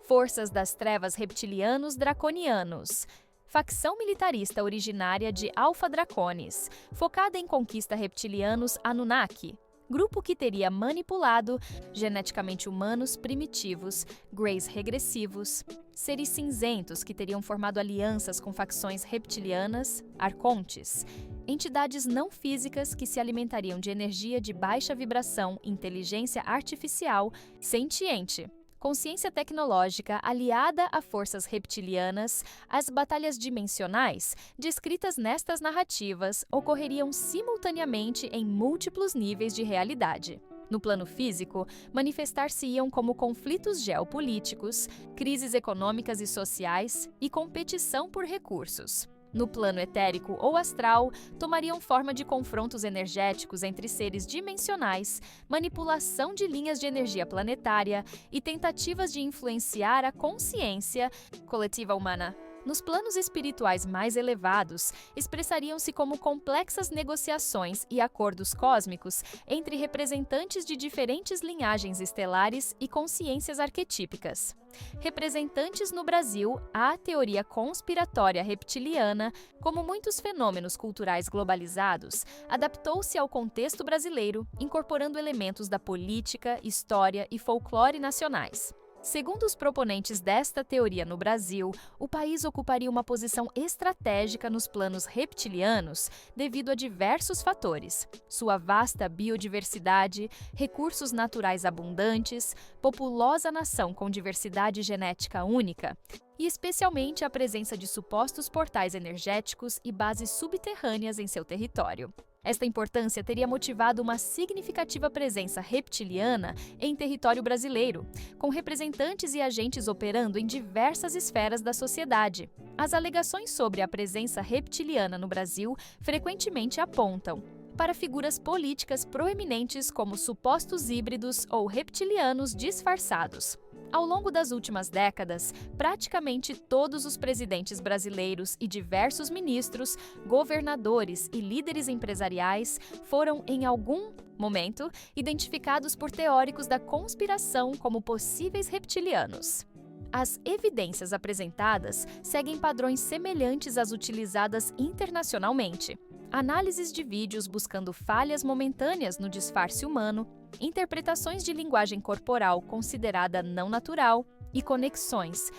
Forças das trevas reptilianos draconianos. Facção militarista originária de Alpha Draconis, focada em conquista reptilianos Anunnaki. Grupo que teria manipulado geneticamente humanos primitivos, Greys regressivos, seres cinzentos que teriam formado alianças com facções reptilianas, Arcontes, entidades não físicas que se alimentariam de energia de baixa vibração, inteligência artificial, sentiente, consciência tecnológica aliada a forças reptilianas. As batalhas dimensionais, descritas nestas narrativas, ocorreriam simultaneamente em múltiplos níveis de realidade. No plano físico, manifestar-se-iam como conflitos geopolíticos, crises econômicas e sociais e competição por recursos. No plano etérico ou astral, tomariam forma de confrontos energéticos entre seres dimensionais, manipulação de linhas de energia planetária e tentativas de influenciar a consciência coletiva humana. Nos planos espirituais mais elevados, expressariam-se como complexas negociações e acordos cósmicos entre representantes de diferentes linhagens estelares e consciências arquetípicas. Representantes no Brasil, a teoria conspiratória reptiliana, como muitos fenômenos culturais globalizados, adaptou-se ao contexto brasileiro, incorporando elementos da política, história e folclore nacionais. Segundo os proponentes desta teoria no Brasil, o país ocuparia uma posição estratégica nos planos reptilianos devido a diversos fatores: sua vasta biodiversidade, recursos naturais abundantes, populosa nação com diversidade genética única e especialmente a presença de supostos portais energéticos e bases subterrâneas em seu território. Esta importância teria motivado uma significativa presença reptiliana em território brasileiro, com representantes e agentes operando em diversas esferas da sociedade. As alegações sobre a presença reptiliana no Brasil frequentemente apontam para figuras políticas proeminentes como supostos híbridos ou reptilianos disfarçados. Ao longo das últimas décadas, praticamente todos os presidentes brasileiros e diversos ministros, governadores e líderes empresariais foram, em algum momento, identificados por teóricos da conspiração como possíveis reptilianos. As evidências apresentadas seguem padrões semelhantes às utilizadas internacionalmente. Análises de vídeos buscando falhas momentâneas no disfarce humano, interpretações de linguagem corporal considerada não natural e conexões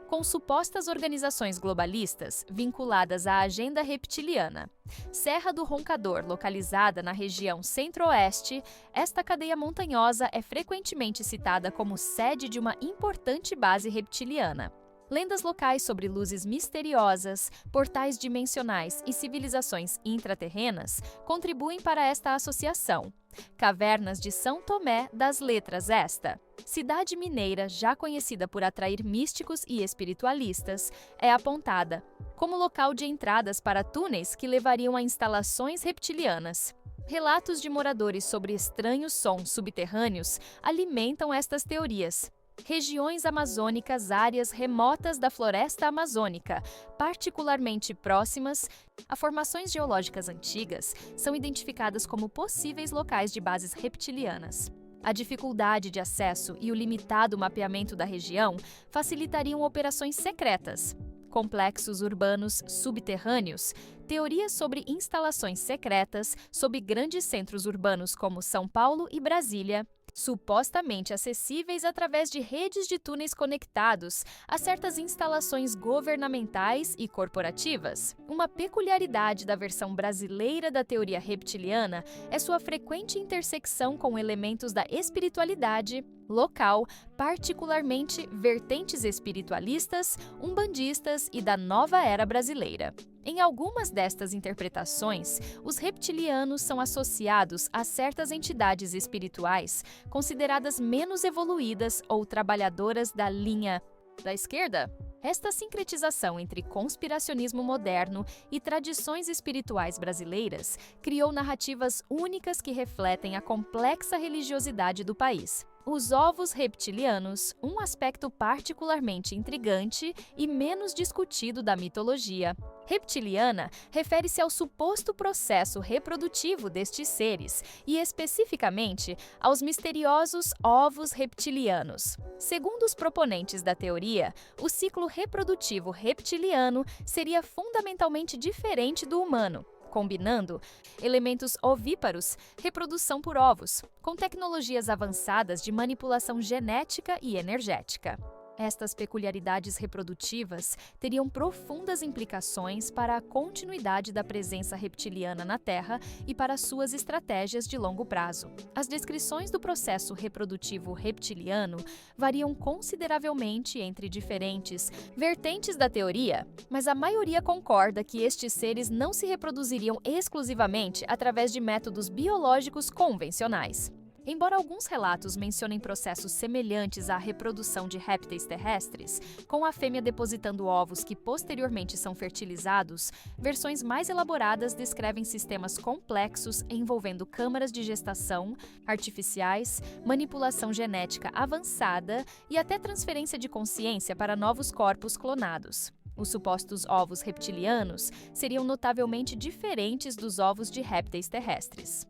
com supostas organizações globalistas vinculadas à agenda reptiliana. Serra do Roncador, localizada na região centro-oeste, esta cadeia montanhosa é frequentemente citada como sede de uma importante base reptiliana. Lendas locais sobre luzes misteriosas, portais dimensionais e civilizações intraterrenas contribuem para esta associação. Cavernas de São Tomé das Letras Esta, cidade mineira já conhecida por atrair místicos e espiritualistas, é apontada como local de entradas para túneis que levariam a instalações reptilianas. Relatos de moradores sobre estranhos sons subterrâneos alimentam estas teorias. Regiões amazônicas, áreas remotas da floresta amazônica, particularmente próximas a formações geológicas antigas, são identificadas como possíveis locais de bases reptilianas. A dificuldade de acesso e o limitado mapeamento da região facilitariam operações secretas. Complexos urbanos subterrâneos, teorias sobre instalações secretas sob grandes centros urbanos como São Paulo e Brasília, supostamente acessíveis através de redes de túneis conectados a certas instalações governamentais e corporativas. Uma peculiaridade da versão brasileira da teoria reptiliana é sua frequente intersecção com elementos da espiritualidade local, particularmente vertentes espiritualistas, umbandistas e da nova era brasileira. Em algumas destas interpretações, os reptilianos são associados a certas entidades espirituais consideradas menos evoluídas ou trabalhadoras da linha da esquerda. Esta sincretização entre conspiracionismo moderno e tradições espirituais brasileiras criou narrativas únicas que refletem a complexa religiosidade do país. Os ovos reptilianos, um aspecto particularmente intrigante e menos discutido da mitologia reptiliana, refere-se ao suposto processo reprodutivo destes seres e, especificamente, aos misteriosos ovos reptilianos. Segundo os proponentes da teoria, o ciclo reprodutivo reptiliano seria fundamentalmente diferente do humano, combinando elementos ovíparos, reprodução por ovos, com tecnologias avançadas de manipulação genética e energética. Estas peculiaridades reprodutivas teriam profundas implicações para a continuidade da presença reptiliana na Terra e para suas estratégias de longo prazo. As descrições do processo reprodutivo reptiliano variam consideravelmente entre diferentes vertentes da teoria, mas a maioria concorda que estes seres não se reproduziriam exclusivamente através de métodos biológicos convencionais. Embora alguns relatos mencionem processos semelhantes à reprodução de répteis terrestres, com a fêmea depositando ovos que posteriormente são fertilizados, versões mais elaboradas descrevem sistemas complexos envolvendo câmaras de gestação artificiais, manipulação genética avançada e até transferência de consciência para novos corpos clonados. Os supostos ovos reptilianos seriam notavelmente diferentes dos ovos de répteis terrestres.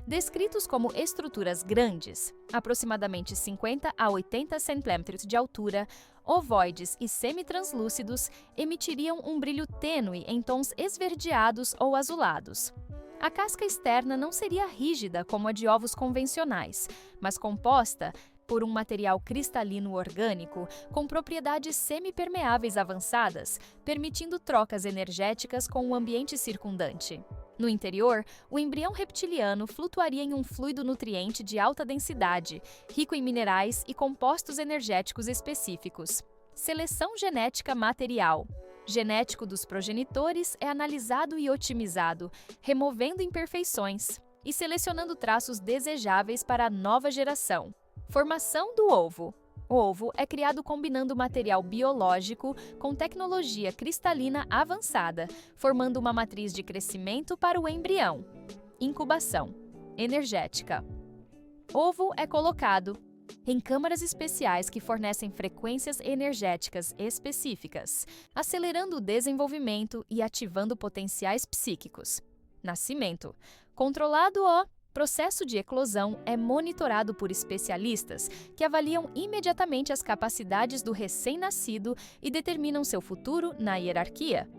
Descritos como estruturas grandes, aproximadamente 50 a 80 centímetros de altura, ovoides e semitranslúcidos, emitiriam um brilho tênue em tons esverdeados ou azulados. A casca externa não seria rígida como a de ovos convencionais, mas composta por um material cristalino orgânico com propriedades semipermeáveis avançadas, permitindo trocas energéticas com o ambiente circundante. No interior, o embrião reptiliano flutuaria em um fluido nutriente de alta densidade, rico em minerais e compostos energéticos específicos. Seleção genética material. Genético dos progenitores é analisado e otimizado, removendo imperfeições e selecionando traços desejáveis para a nova geração. Formação do ovo. O ovo é criado combinando material biológico com tecnologia cristalina avançada, formando uma matriz de crescimento para o embrião. Incubação energética. Ovo é colocado em câmaras especiais que fornecem frequências energéticas específicas, acelerando o desenvolvimento e ativando potenciais psíquicos. Nascimento. Controlado o processo de eclosão é monitorado por especialistas que avaliam imediatamente as capacidades do recém-nascido e determinam seu futuro na hierarquia.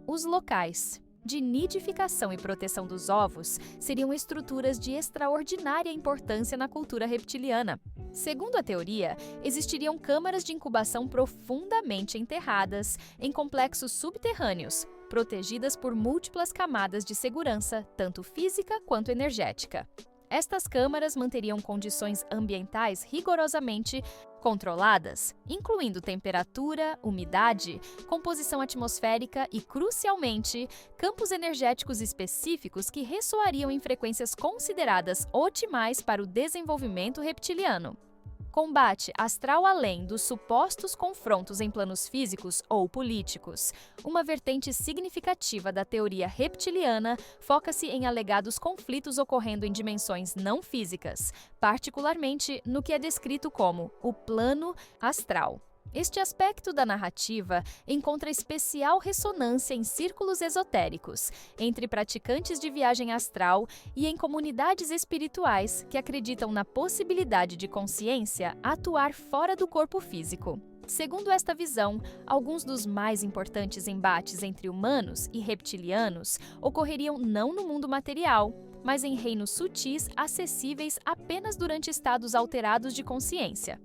Os locais de nidificação e proteção dos ovos seriam estruturas de extraordinária importância na cultura reptiliana. Segundo a teoria, existiriam câmaras de incubação profundamente enterradas em complexos subterrâneos, protegidas por múltiplas camadas de segurança, tanto física quanto energética. Estas câmaras manteriam condições ambientais rigorosamente controladas, incluindo temperatura, umidade, composição atmosférica e, crucialmente, campos energéticos específicos que ressoariam em frequências consideradas otimais para o desenvolvimento reptiliano. Combate astral além dos supostos confrontos em planos físicos ou políticos. Uma vertente significativa da teoria reptiliana foca-se em alegados conflitos ocorrendo em dimensões não físicas, particularmente no que é descrito como o plano astral. Este aspecto da narrativa encontra especial ressonância em círculos esotéricos, entre praticantes de viagem astral e em comunidades espirituais que acreditam na possibilidade de consciência atuar fora do corpo físico. Segundo esta visão, alguns dos mais importantes embates entre humanos e reptilianos ocorreriam não no mundo material, mas em reinos sutis acessíveis apenas durante estados alterados de consciência.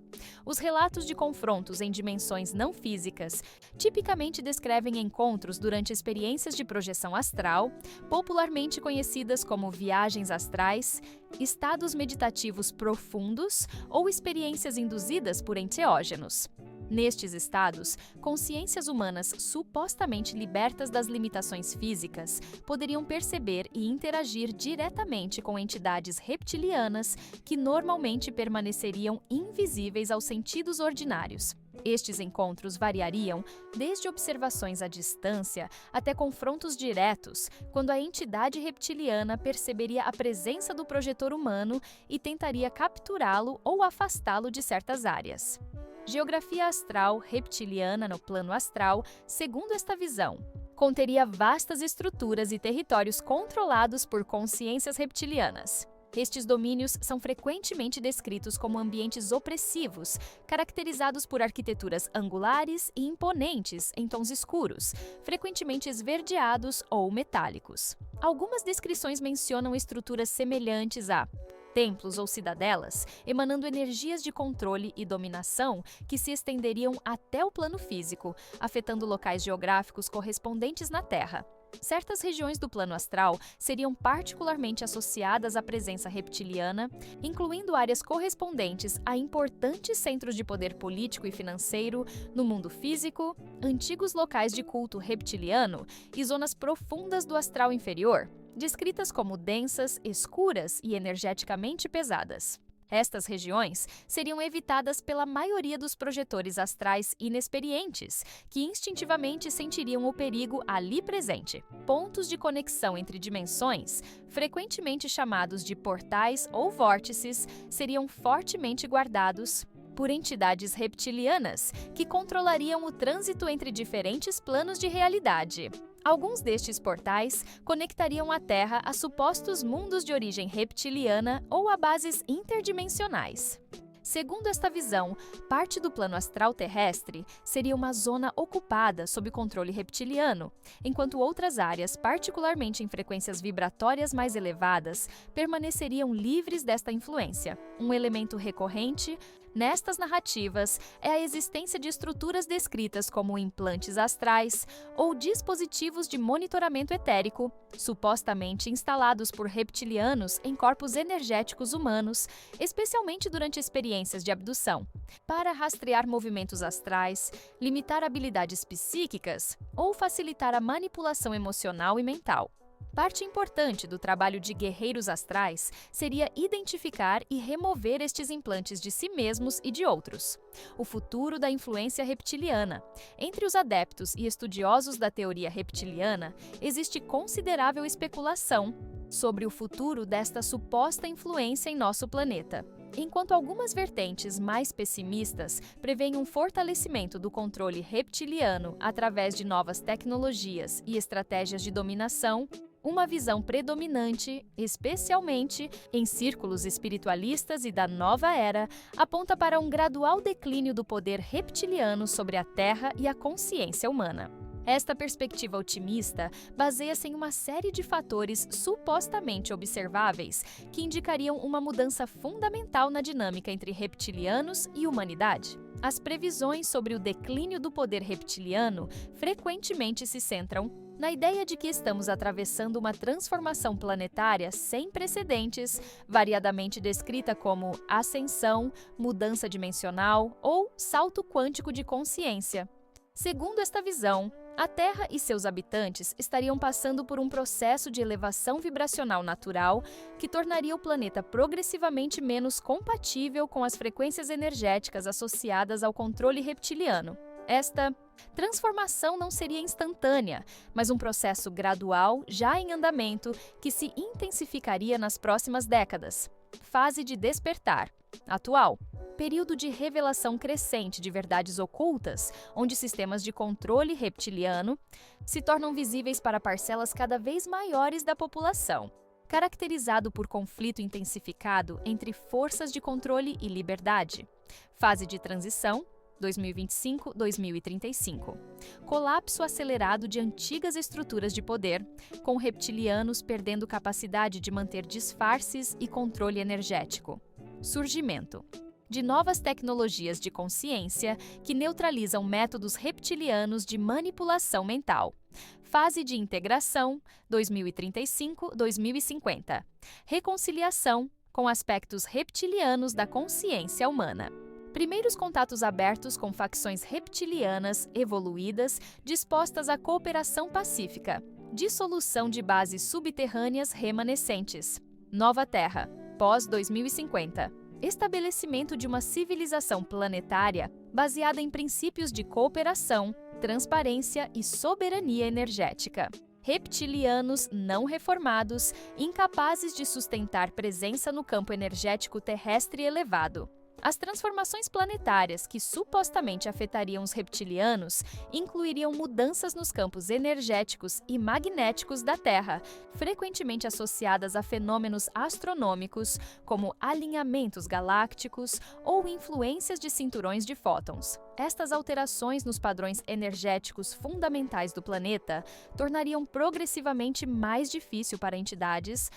Os relatos de confrontos em dimensões não físicas tipicamente descrevem encontros durante experiências de projeção astral, popularmente conhecidas como viagens astrais, estados meditativos profundos ou experiências induzidas por enteógenos. Nestes estados, consciências humanas supostamente libertas das limitações físicas poderiam perceber e interagir diretamente com entidades reptilianas que normalmente permaneceriam invisíveis aos sentidos ordinários. Estes encontros variariam desde observações à distância até confrontos diretos, quando a entidade reptiliana perceberia a presença do projetor humano e tentaria capturá-lo ou afastá-lo de certas áreas. Geografia astral reptiliana no plano astral, segundo esta visão, conteria vastas estruturas e territórios controlados por consciências reptilianas. Estes domínios são frequentemente descritos como ambientes opressivos, caracterizados por arquiteturas angulares e imponentes em tons escuros, frequentemente esverdeados ou metálicos. Algumas descrições mencionam estruturas semelhantes a templos ou cidadelas, emanando energias de controle e dominação que se estenderiam até o plano físico, afetando locais geográficos correspondentes na Terra. Certas regiões do plano astral seriam particularmente associadas à presença reptiliana, incluindo áreas correspondentes a importantes centros de poder político e financeiro no mundo físico, antigos locais de culto reptiliano e zonas profundas do astral inferior, descritas como densas, escuras e energeticamente pesadas. Estas regiões seriam evitadas pela maioria dos projetores astrais inexperientes, que instintivamente sentiriam o perigo ali presente. Pontos de conexão entre dimensões, frequentemente chamados de portais ou vórtices, seriam fortemente guardados por entidades reptilianas, que controlariam o trânsito entre diferentes planos de realidade. Alguns destes portais conectariam a Terra a supostos mundos de origem reptiliana ou a bases interdimensionais. Segundo esta visão, parte do plano astral terrestre seria uma zona ocupada sob controle reptiliano, enquanto outras áreas, particularmente em frequências vibratórias mais elevadas, permaneceriam livres desta influência. Um elemento recorrente nestas narrativas é a existência de estruturas descritas como implantes astrais ou dispositivos de monitoramento etérico, supostamente instalados por reptilianos em corpos energéticos humanos, especialmente durante experiências de abdução, para rastrear movimentos astrais, limitar habilidades psíquicas ou facilitar a manipulação emocional e mental. Parte importante do trabalho de guerreiros astrais seria identificar e remover estes implantes de si mesmos e de outros. O futuro da influência reptiliana. Entre os adeptos e estudiosos da teoria reptiliana, existe considerável especulação sobre o futuro desta suposta influência em nosso planeta. Enquanto algumas vertentes mais pessimistas preveem um fortalecimento do controle reptiliano através de novas tecnologias e estratégias de dominação, uma visão predominante, especialmente em círculos espiritualistas e da nova era, aponta para um gradual declínio do poder reptiliano sobre a Terra e a consciência humana. Esta perspectiva otimista baseia-se em uma série de fatores supostamente observáveis que indicariam uma mudança fundamental na dinâmica entre reptilianos e humanidade. As previsões sobre o declínio do poder reptiliano frequentemente se centram na ideia de que estamos atravessando uma transformação planetária sem precedentes, variadamente descrita como ascensão, mudança dimensional ou salto quântico de consciência. Segundo esta visão, a Terra e seus habitantes estariam passando por um processo de elevação vibracional natural que tornaria o planeta progressivamente menos compatível com as frequências energéticas associadas ao controle reptiliano. Esta transformação não seria instantânea, mas um processo gradual, já em andamento, que se intensificaria nas próximas décadas. Fase de despertar. Atual. Período de revelação crescente de verdades ocultas, onde sistemas de controle reptiliano se tornam visíveis para parcelas cada vez maiores da população. Caracterizado por conflito intensificado entre forças de controle e liberdade. Fase de transição. 2025-2035. Colapso acelerado de antigas estruturas de poder, com reptilianos perdendo capacidade de manter disfarces e controle energético. Surgimento de novas tecnologias de consciência que neutralizam métodos reptilianos de manipulação mental. Fase de integração, 2035-2050. Reconciliação com aspectos reptilianos da consciência humana. Primeiros contatos abertos com facções reptilianas evoluídas dispostas à cooperação pacífica. Dissolução de bases subterrâneas remanescentes. Nova Terra, pós-2050. Estabelecimento de uma civilização planetária baseada em princípios de cooperação, transparência e soberania energética. Reptilianos não reformados, incapazes de sustentar presença no campo energético terrestre elevado. As transformações planetárias que supostamente afetariam os reptilianos incluiriam mudanças nos campos energéticos e magnéticos da Terra, frequentemente associadas a fenômenos astronômicos, como alinhamentos galácticos ou influências de cinturões de fótons. Estas alterações nos padrões energéticos fundamentais do planeta tornariam progressivamente mais difícil para entidades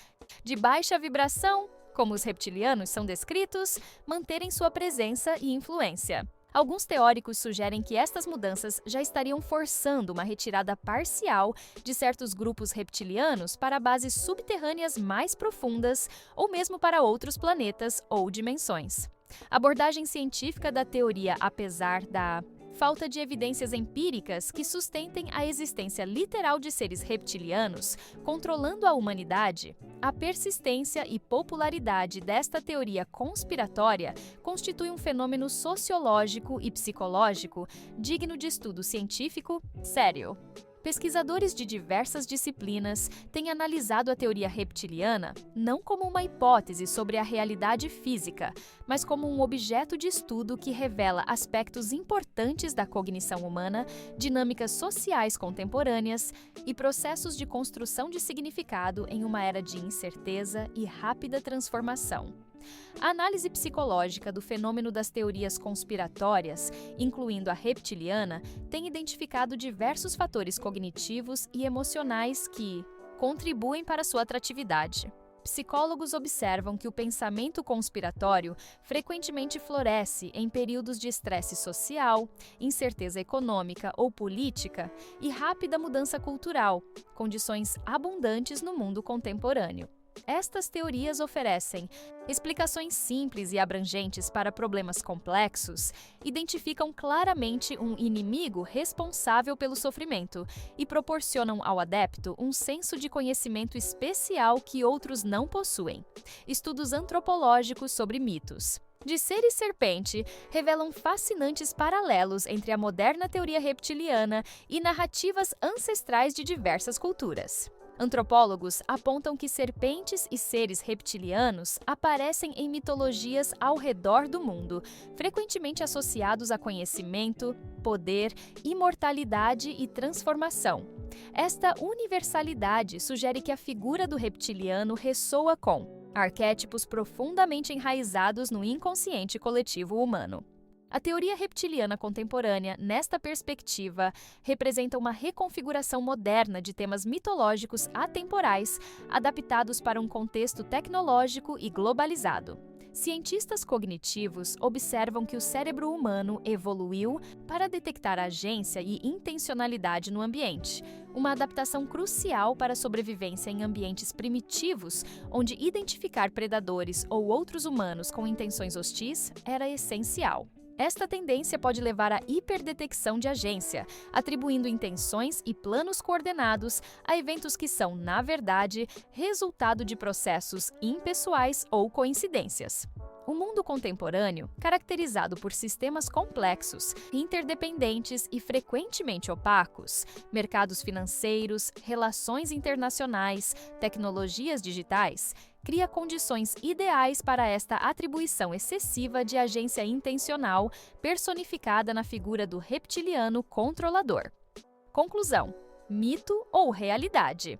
de baixa vibração, como os reptilianos são descritos, manterem sua presença e influência. Alguns teóricos sugerem que estas mudanças já estariam forçando uma retirada parcial de certos grupos reptilianos para bases subterrâneas mais profundas ou mesmo para outros planetas ou dimensões. A abordagem científica da teoria, apesar da falta de evidências empíricas que sustentem a existência literal de seres reptilianos controlando a humanidade, a persistência e popularidade desta teoria conspiratória constitui um fenômeno sociológico e psicológico digno de estudo científico sério. Pesquisadores de diversas disciplinas têm analisado a teoria reptiliana não como uma hipótese sobre a realidade física, mas como um objeto de estudo que revela aspectos importantes da cognição humana, dinâmicas sociais contemporâneas e processos de construção de significado em uma era de incerteza e rápida transformação. A análise psicológica do fenômeno das teorias conspiratórias, incluindo a reptiliana, tem identificado diversos fatores cognitivos e emocionais que contribuem para sua atratividade. Psicólogos observam que o pensamento conspiratório frequentemente floresce em períodos de estresse social, incerteza econômica ou política e rápida mudança cultural, condições abundantes no mundo contemporâneo. Estas teorias oferecem explicações simples e abrangentes para problemas complexos, identificam claramente um inimigo responsável pelo sofrimento e proporcionam ao adepto um senso de conhecimento especial que outros não possuem. Estudos antropológicos sobre mitos de ser e serpente revelam fascinantes paralelos entre a moderna teoria reptiliana e narrativas ancestrais de diversas culturas. Antropólogos apontam que serpentes e seres reptilianos aparecem em mitologias ao redor do mundo, frequentemente associados a conhecimento, poder, imortalidade e transformação. Esta universalidade sugere que a figura do reptiliano ressoa com arquétipos profundamente enraizados no inconsciente coletivo humano. A teoria reptiliana contemporânea, nesta perspectiva, representa uma reconfiguração moderna de temas mitológicos atemporais, adaptados para um contexto tecnológico e globalizado. Cientistas cognitivos observam que o cérebro humano evoluiu para detectar agência e intencionalidade no ambiente, uma adaptação crucial para a sobrevivência em ambientes primitivos, onde identificar predadores ou outros humanos com intenções hostis era essencial. Esta tendência pode levar à hiperdetecção de agência, atribuindo intenções e planos coordenados a eventos que são, na verdade, resultado de processos impessoais ou coincidências. O mundo contemporâneo, caracterizado por sistemas complexos, interdependentes e frequentemente opacos, mercados financeiros, relações internacionais, tecnologias digitais, cria condições ideais para esta atribuição excessiva de agência intencional, personificada na figura do reptiliano controlador. Conclusão: mito ou realidade?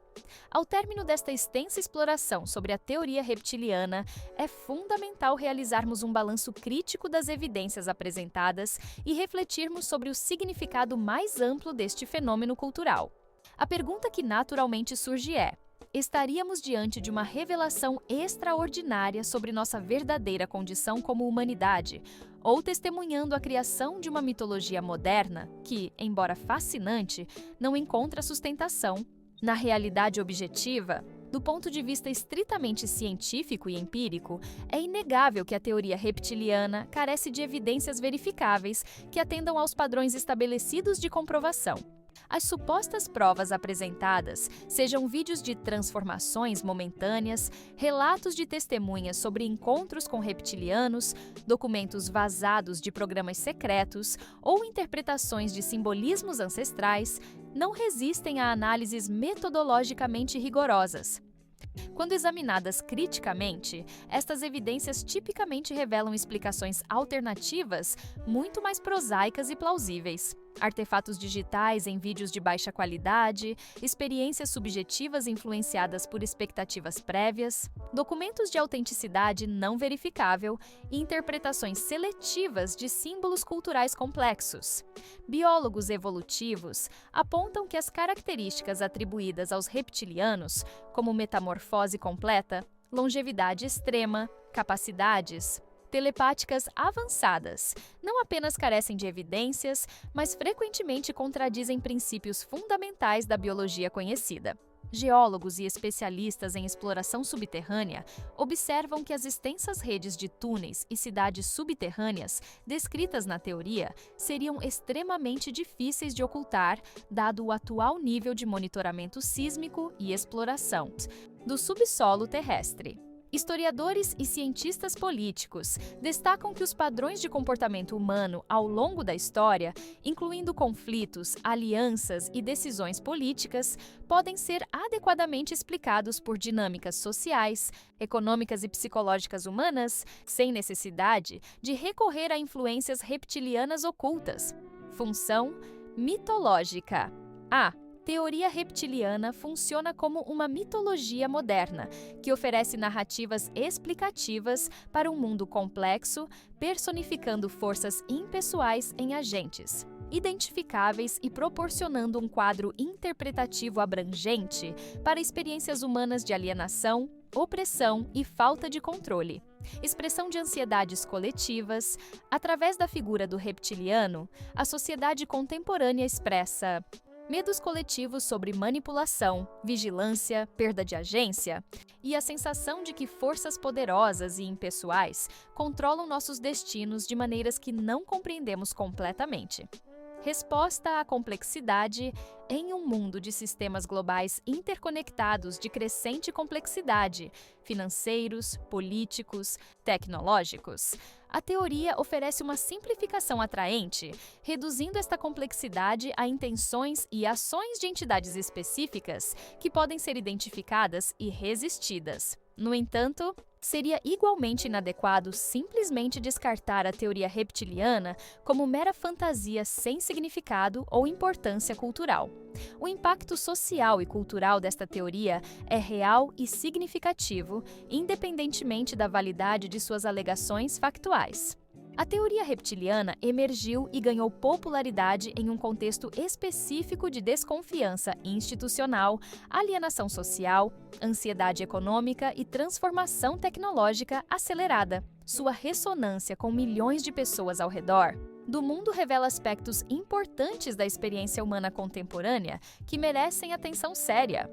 Ao término desta extensa exploração sobre a teoria reptiliana, é fundamental realizarmos um balanço crítico das evidências apresentadas e refletirmos sobre o significado mais amplo deste fenômeno cultural. A pergunta que naturalmente surge é: estaríamos diante de uma revelação extraordinária sobre nossa verdadeira condição como humanidade, ou testemunhando a criação de uma mitologia moderna que, embora fascinante, não encontra sustentação na realidade objetiva? Do ponto de vista estritamente científico e empírico, é inegável que a teoria reptiliana carece de evidências verificáveis que atendam aos padrões estabelecidos de comprovação. As supostas provas apresentadas, sejam vídeos de transformações momentâneas, relatos de testemunhas sobre encontros com reptilianos, documentos vazados de programas secretos ou interpretações de simbolismos ancestrais, não resistem a análises metodologicamente rigorosas. Quando examinadas criticamente, estas evidências tipicamente revelam explicações alternativas muito mais prosaicas e plausíveis. Artefatos digitais em vídeos de baixa qualidade, experiências subjetivas influenciadas por expectativas prévias, documentos de autenticidade não verificável e interpretações seletivas de símbolos culturais complexos. Biólogos evolutivos apontam que as características atribuídas aos reptilianos, como metamorfose completa, longevidade extrema, capacidades telepáticas avançadas, não apenas carecem de evidências, mas frequentemente contradizem princípios fundamentais da biologia conhecida. Geólogos e especialistas em exploração subterrânea observam que as extensas redes de túneis e cidades subterrâneas descritas na teoria seriam extremamente difíceis de ocultar, dado o atual nível de monitoramento sísmico e exploração do subsolo terrestre. Historiadores e cientistas políticos destacam que os padrões de comportamento humano ao longo da história, incluindo conflitos, alianças e decisões políticas, podem ser adequadamente explicados por dinâmicas sociais, econômicas e psicológicas humanas, sem necessidade de recorrer a influências reptilianas ocultas. Função mitológica. A teoria reptiliana funciona como uma mitologia moderna, que oferece narrativas explicativas para um mundo complexo, personificando forças impessoais em agentes identificáveis e proporcionando um quadro interpretativo abrangente para experiências humanas de alienação, opressão e falta de controle. Expressão de ansiedades coletivas. Através da figura do reptiliano, a sociedade contemporânea expressa medos coletivos sobre manipulação, vigilância, perda de agência e a sensação de que forças poderosas e impessoais controlam nossos destinos de maneiras que não compreendemos completamente. Resposta à complexidade em um mundo de sistemas globais interconectados de crescente complexidade, financeiros, políticos, tecnológicos. A teoria oferece uma simplificação atraente, reduzindo esta complexidade a intenções e ações de entidades específicas que podem ser identificadas e resistidas. No entanto, seria igualmente inadequado simplesmente descartar a teoria reptiliana como mera fantasia sem significado ou importância cultural. O impacto social e cultural desta teoria é real e significativo, independentemente da validade de suas alegações factuais. A teoria reptiliana emergiu e ganhou popularidade em um contexto específico de desconfiança institucional, alienação social, ansiedade econômica e transformação tecnológica acelerada. Sua ressonância com milhões de pessoas ao redor do mundo revela aspectos importantes da experiência humana contemporânea que merecem atenção séria.